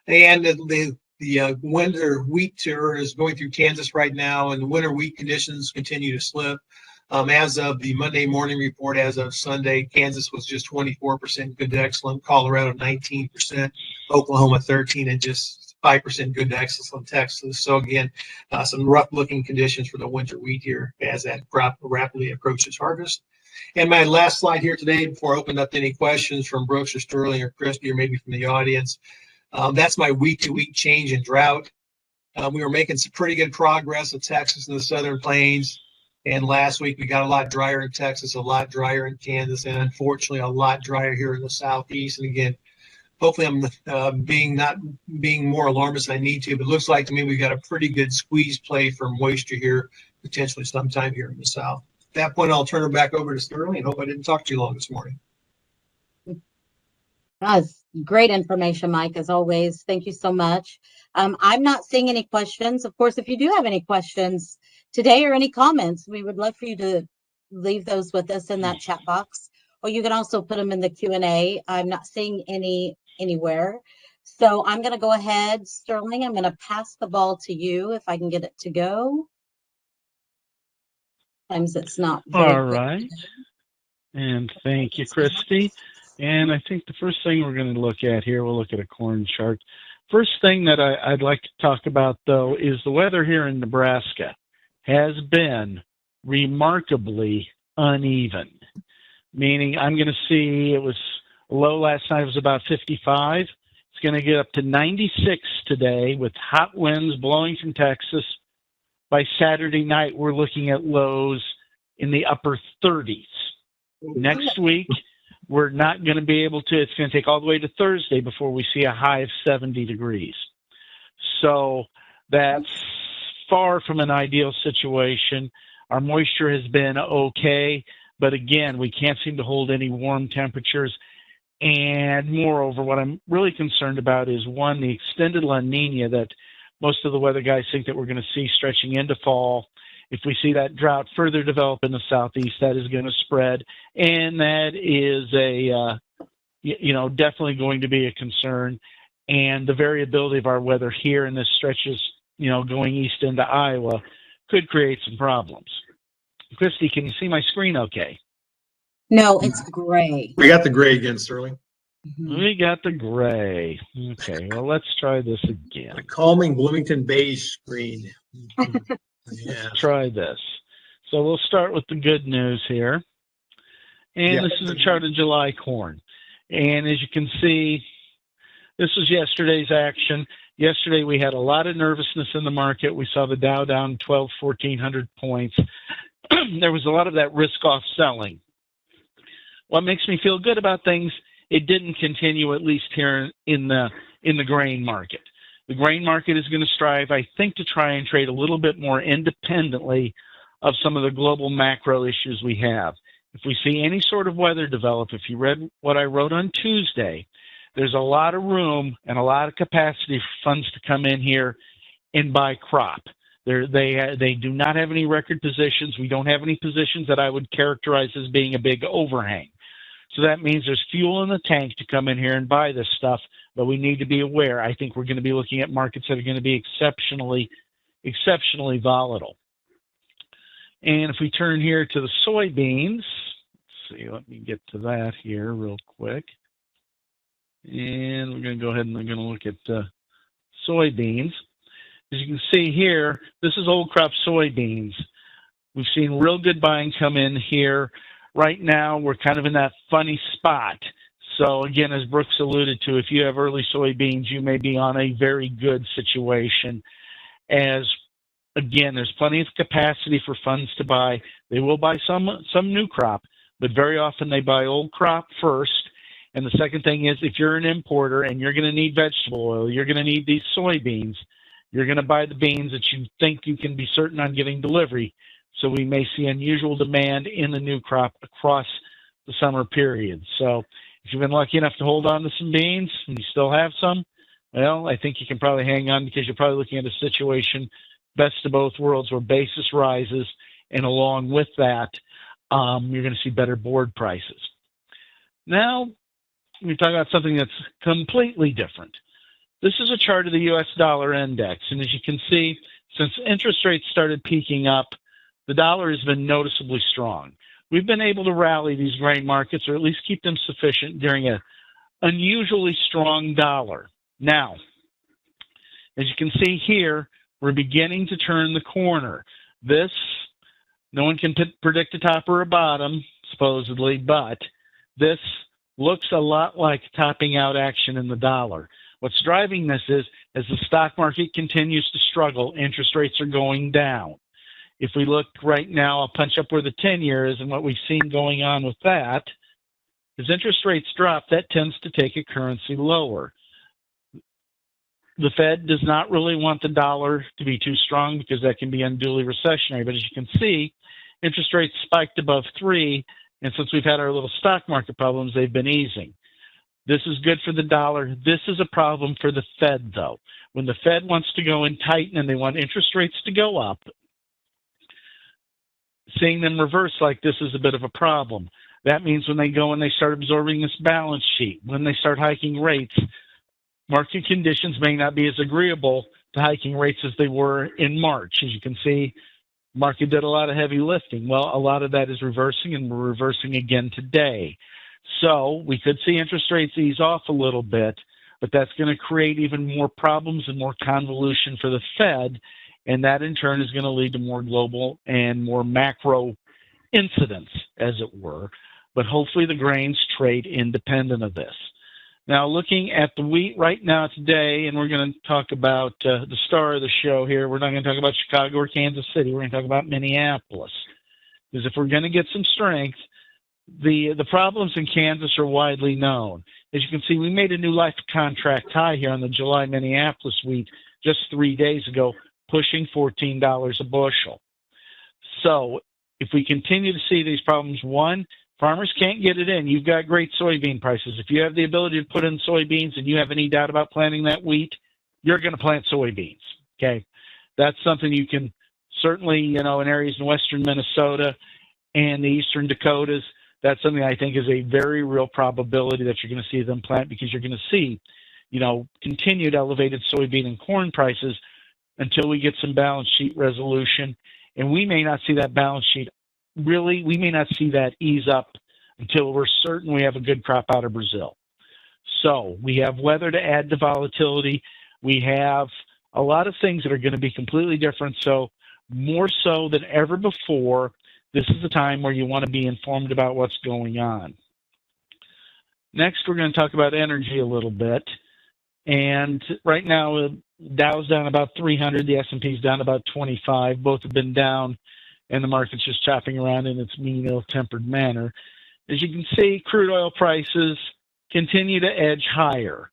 And the winter wheat tour is going through Kansas right now, and the winter wheat conditions continue to slip. As of the Monday morning report, as of Sunday, Kansas was just 24% good to excellent, Colorado 19%, Oklahoma 13%, and just 5% good to excellent Texas. So again, some rough-looking conditions for the winter wheat here as that crop rapidly approaches harvest. And my last slide here today, before I open up to any questions from Brooks or Sterling or Christy or maybe from the audience, that's my week-to-week change in drought. We were making some pretty good progress in Texas and the Southern Plains. And last week we got a lot drier in Texas, a lot drier in Kansas, and unfortunately a lot drier here in the Southeast. And again, hopefully I'm not being more alarmist than I need to, but it looks like to me we've got a pretty good squeeze play for moisture here, potentially sometime here in the South. At that point, I'll turn it back over to Sterling and hope I didn't talk too long this morning. That's great information, Mike, as always. Thank you so much. I'm not seeing any questions. Of course, if you do have any questions today or any comments, we would love for you to leave those with us in that chat box, or you can also put them in the Q&A. I'm not seeing any anywhere. So I'm going to go ahead, Sterling, I'm going to pass the ball to you if I can get it to go. Sometimes it's not very All right. And thank you, Christy. And I think the first thing we're going to look at here, we'll look at a corn chart. First thing that I'd like to talk about, though, is the weather here in Nebraska has been remarkably uneven, meaning I'm going to see it was low last night, it was about 55. It's going to get up to 96 today with hot winds blowing from Texas. By Saturday night, we're looking at lows in the upper 30s. Next week, we're not going to be able to, it's going to take all the way to Thursday before we see a high of 70 degrees. So that's far from an ideal situation. Our moisture has been okay, but again, we can't seem to hold any warm temperatures. And moreover, what I'm really concerned about is, one, the extended La Nina that most of the weather guys think that we're going to see stretching into fall. If we see that drought further develop in the southeast, that is going to spread, and that is definitely going to be a concern. And the variability of our weather here in this stretches, going east into Iowa, could create some problems. Christy, can you see my screen okay? No, it's gray. We got the gray again, Sterling. We got the gray. Okay, well, let's try this again. The calming Bloomington beige screen. Let's try this. So we'll start with the good news here. And this is a chart of July corn. And as you can see, this was yesterday's action. Yesterday we had a lot of nervousness in the market. We saw the Dow down 1,400 points. There was a lot of that risk-off selling. What makes me feel good about things, it didn't continue, at least here in the grain market. The grain market is going to strive, I think, to try and trade a little bit more independently of some of the global macro issues we have. If we see any sort of weather develop, if you read what I wrote on Tuesday, there's a lot of room and a lot of capacity for funds to come in here and buy crop. They do not have any record positions. We don't have any positions that I would characterize as being a big overhang. So that means there's fuel in the tank to come in here and buy this stuff, but we need to be aware. I think we're going to be looking at markets that are going to be exceptionally volatile. And if we turn here to the soybeans, let's see, let me get to that here real quick. And we're going to go ahead and we're going to look at soybeans. As you can see here, this is old crop soybeans. We've seen real good buying come in here. Right now, we're kind of in that funny spot. So again, as Brooks alluded to, if you have early soybeans, you may be on a very good situation. As again, there's plenty of capacity for funds to buy. They will buy some new crop, but very often they buy old crop first. And the second thing is, if you're an importer and you're going to need vegetable oil, you're going to need these soybeans, you're going to buy the beans that you think you can be certain on getting delivery. So we may see unusual demand in the new crop across the summer period. So if you've been lucky enough to hold on to some beans and you still have some, well, I think you can probably hang on, because you're probably looking at a situation, best of both worlds, where basis rises, and along with that, you're going to see better board prices. Now, we talk about something that's completely different. This is a chart of the U.S. dollar index, and as you can see, since interest rates started peaking up, the dollar has been noticeably strong. We've been able to rally these grain markets, or at least keep them sufficient during an unusually strong dollar. Now, as you can see here, we're beginning to turn the corner. This, no one can predict a top or a bottom, supposedly, but this looks a lot like topping out action in the dollar. What's driving this is, as the stock market continues to struggle, interest rates are going down. If we look right now, I'll punch up where the 10-year is, and what we've seen going on with that, as interest rates drop, that tends to take a currency lower. The Fed does not really want the dollar to be too strong, because that can be unduly recessionary. But as you can see, interest rates spiked above 3, and since we've had our little stock market problems, they've been easing. This is good for the dollar. This is a problem for the Fed, though. When the Fed wants to go and tighten and they want interest rates to go up, seeing them reverse like this is a bit of a problem. That means when they go and they start absorbing this balance sheet, when they start hiking rates, market conditions may not be as agreeable to hiking rates as they were in March. As you can see, market did a lot of heavy lifting. Well, a lot of that is reversing, and we're reversing again today. So we could see interest rates ease off a little bit, but that's going to create even more problems and more convolution for the Fed, and that in turn is going to lead to more global and more macro incidents, as it were. But hopefully the grains trade independent of this. Now, looking at the wheat right now today, and we're going to talk about the star of the show here. We're not going to talk about Chicago or Kansas City. We're going to talk about Minneapolis. Because if we're going to get some strength, the problems in Kansas are widely known. As you can see, we made a new life contract high here on the July Minneapolis wheat just 3 days ago, pushing $14 a bushel. So if we continue to see these problems, one, farmers can't get it in. You've got great soybean prices. If you have the ability to put in soybeans and you have any doubt about planting that wheat, you're going to plant soybeans, okay? That's something you can certainly, in areas in western Minnesota and the eastern Dakotas, that's something I think is a very real probability that you're going to see them plant, because you're going to see, continued elevated soybean and corn prices until we get some balance sheet resolution. And we may not see that balance sheet we may not see that ease up until we're certain we have a good crop out of Brazil. So we have weather to add to volatility. We have a lot of things that are going to be completely different. So more so than ever before, this is the time where you want to be informed about what's going on. Next, we're going to talk about energy a little bit. And right now, Dow's down about 300. The S&P's down about 25. Both have been down, and the market's just chopping around in its mean, ill-tempered manner. As you can see, crude oil prices continue to edge higher.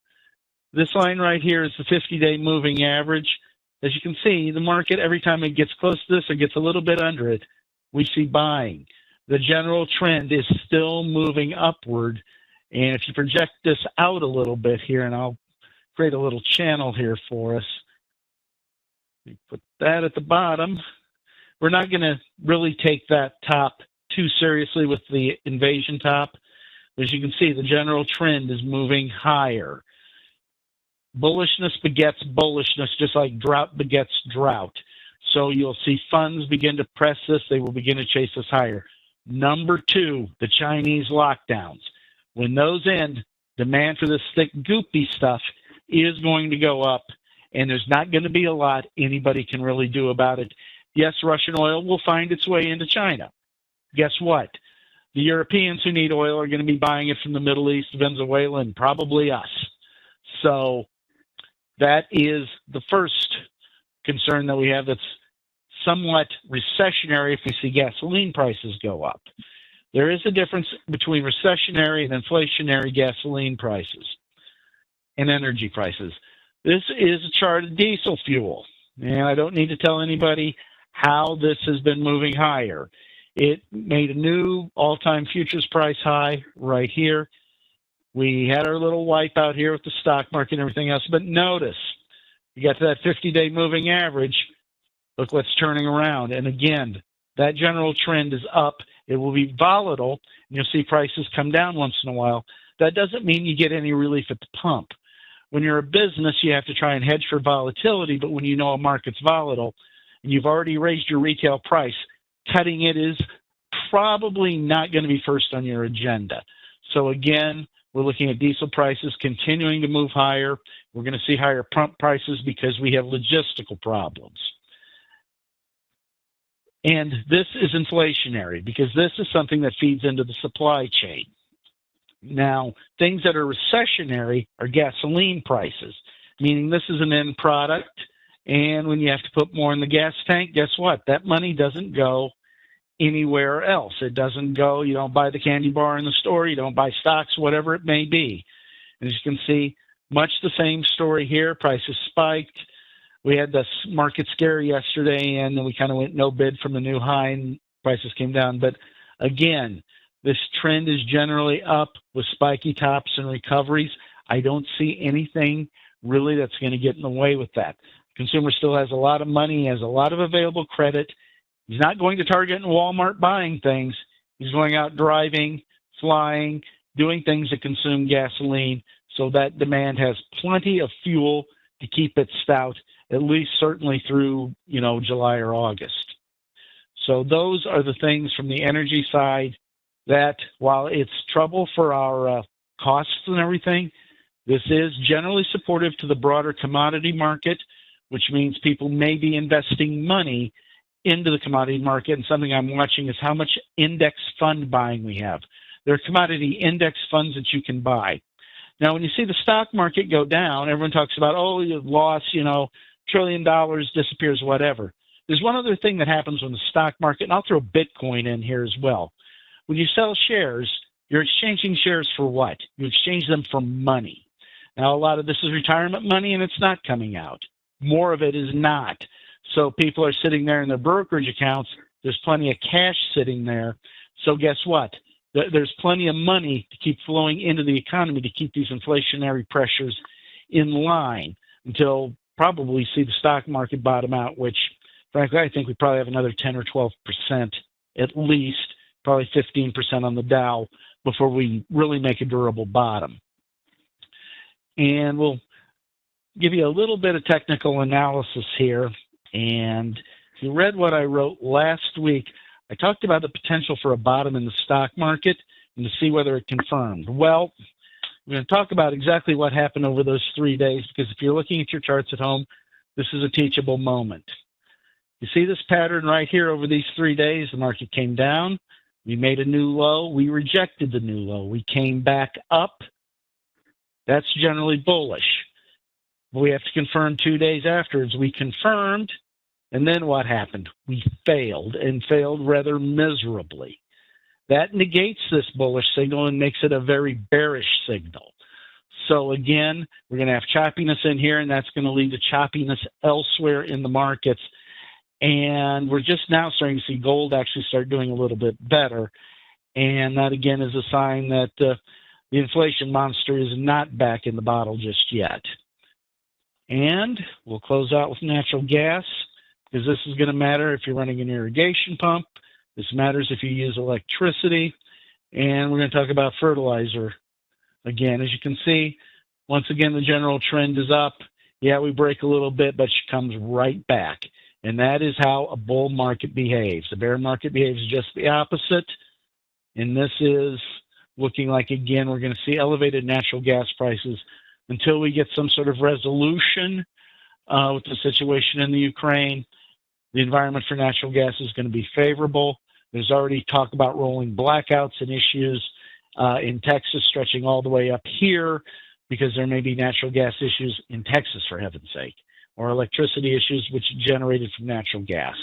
This line right here is the 50-day moving average. As you can see, the market, every time it gets close to this or gets a little bit under it, we see buying. The general trend is still moving upward. And if you project this out a little bit here, and I'll create a little channel here for us. Put that at the bottom. We're not going to really take that top too seriously with the invasion top. As you can see, the general trend is moving higher. Bullishness begets bullishness, just like drought begets drought. So you'll see funds begin to press this. They will begin to chase this higher. Number two, the Chinese lockdowns. When those end, demand for this thick, goopy stuff is going to go up, and there's not going to be a lot anybody can really do about it. Yes, Russian oil will find its way into China. Guess what? The Europeans who need oil are going to be buying it from the Middle East, Venezuela, and probably us. So that is the first concern that we have that's somewhat recessionary if we see gasoline prices go up. There is a difference between recessionary and inflationary gasoline prices and energy prices. This is a chart of diesel fuel, and I don't need to tell anybody how this has been moving higher. It made a new all-time futures price high right here. We had our little wipeout here with the stock market and everything else, but notice, you got to that 50-day moving average. Look what's turning around. And again, that general trend is up. It will be volatile, and you'll see prices come down once in a while. That doesn't mean you get any relief at the pump. When you're a business, you have to try and hedge for volatility, but when you know a market's volatile and you've already raised your retail price, cutting it is probably not going to be first on your agenda. So again, we're looking at diesel prices continuing to move higher. We're going to see higher pump prices because we have logistical problems. And this is inflationary because this is something that feeds into the supply chain. Now, things that are recessionary are gasoline prices, meaning this is an end product, and when you have to put more in the gas tank, guess what? That money doesn't go anywhere else. It doesn't go, you don't buy the candy bar in the store, you don't buy stocks, whatever it may be. And as you can see, much the same story here. Prices spiked. We had the market scare yesterday, and then we kind of went no bid from the new high, and prices came down. But again, this trend is generally up with spiky tops and recoveries. I don't see anything really that's going to get in the way with that. Consumer still has a lot of money, has a lot of available credit. He's not going to Target and Walmart buying things. He's going out driving, flying, doing things that consume gasoline. So that demand has plenty of fuel to keep it stout, at least certainly through, July or August. So those are the things from the energy side that, while it's trouble for our costs and everything, this is generally supportive to the broader commodity market, which means people may be investing money into the commodity market. And something I'm watching is how much index fund buying we have. There are commodity index funds that you can buy. Now, when you see the stock market go down, everyone talks about, oh, you lost, $1 trillion disappears, whatever. There's one other thing that happens when the stock market, and I'll throw Bitcoin in here as well. When you sell shares, you're exchanging shares for what? You exchange them for money. Now, a lot of this is retirement money, and it's not coming out. More of it is not. So people are sitting there in their brokerage accounts. There's plenty of cash sitting there. So guess what? There's plenty of money to keep flowing into the economy to keep these inflationary pressures in line until probably see the stock market bottom out, which, frankly, I think we probably have another 10 or 12% at least, probably 15% on the Dow before we really make a durable bottom. And we'll give you a little bit of technical analysis here. And if you read what I wrote last week, I talked about the potential for a bottom in the stock market and to see whether it confirmed. Well, we're going to talk about exactly what happened over those 3 days, because if you're looking at your charts at home, this is a teachable moment. You see this pattern right here over these 3 days. The market came down. We made a new low. We rejected the new low. We came back up. That's generally bullish. We have to confirm 2 days afterwards. We confirmed, and then what happened? We failed, and failed rather miserably. That negates this bullish signal and makes it a very bearish signal. So again, we're going to have choppiness in here, and that's going to lead to choppiness elsewhere in the markets. And we're just now starting to see gold actually start doing a little bit better. And that, again, is a sign that the inflation monster is not back in the bottle just yet. And we'll close out with natural gas, because this is going to matter if you're running an irrigation pump. This matters if you use electricity. And we're going to talk about fertilizer. Again, as you can see, once again, the general trend is up. Yeah, we break a little bit, but she comes right back. And that is how a bull market behaves. The bear market behaves just the opposite. And this is looking like, again, we're going to see elevated natural gas prices until we get some sort of resolution with the situation in the Ukraine. The environment for natural gas is going to be favorable. There's already talk about rolling blackouts and issues in Texas stretching all the way up here, because there may be natural gas issues in Texas, for heaven's sake, or electricity issues which generated from natural gas.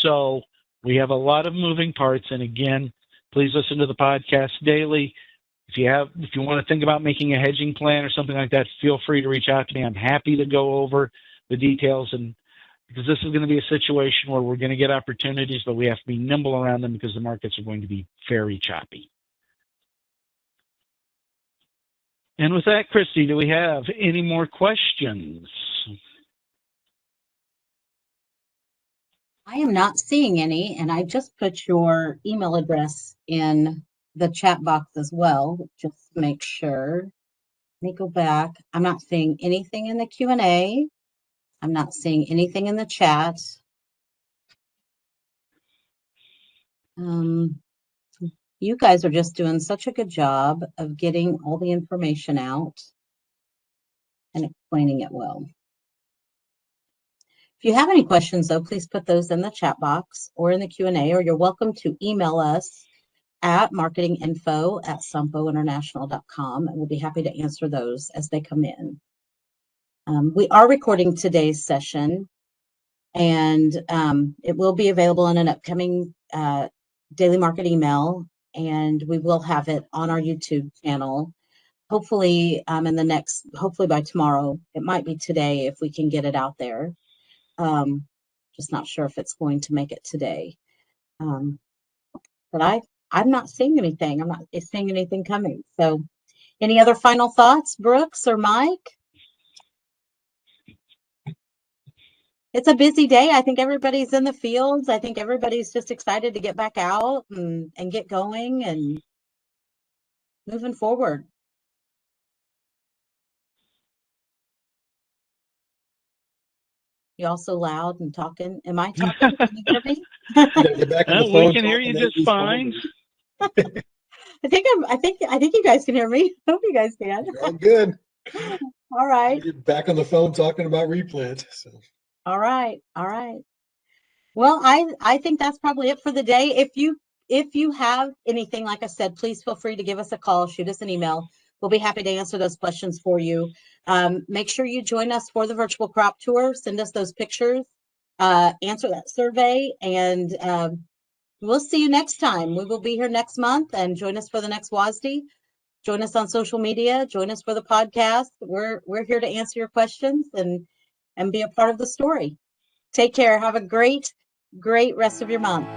So we have a lot of moving parts. And again, please listen to the podcast daily. If you want to think about making a hedging plan or something like that, feel free to reach out to me. I'm happy to go over the details, and because this is going to be a situation where we're going to get opportunities, but we have to be nimble around them because the markets are going to be very choppy. And with that, Christy, do we have any more questions? I am not seeing any, and I just put your email address in the chat box as well, just to make sure. Let me go back. I'm not seeing anything in the Q&A. I'm not seeing anything in the chat. You guys are just doing such a good job of getting all the information out and explaining it well. If you have any questions, though, please put those in the chat box or in the Q&A, or you're welcome to email us at marketinginfo@sompointernational.com, and we'll be happy to answer those as they come in. We are recording today's session, and it will be available in an upcoming daily market email, and we will have it on our YouTube channel. Hopefully, hopefully by tomorrow. It might be today if we can get it out there. Just not sure if it's going to make it today. But I'm not seeing anything. I'm not seeing anything coming. So any other final thoughts, Brooks or Mike? It's a busy day. I think everybody's in the fields. I think everybody's just excited to get back out and get going and moving forward. You also loud and talking. Am I talking? Can you hear me? We can hear you just fine. I think you guys can hear me. I hope you guys can. All good. All right. Get back on the phone talking about replant. So. All right. Well, I think that's probably it for the day. If you have anything, like I said, please feel free to give us a call, shoot us an email. We'll be happy to answer those questions for you. Make sure you join us for the virtual crop tour. Send us those pictures, answer that survey, and we'll see you next time. We will be here next month, and join us for the next WASD. Join us on social media. Join us for the podcast. We're here to answer your questions and be a part of the story. Take care. Have a great rest of your month.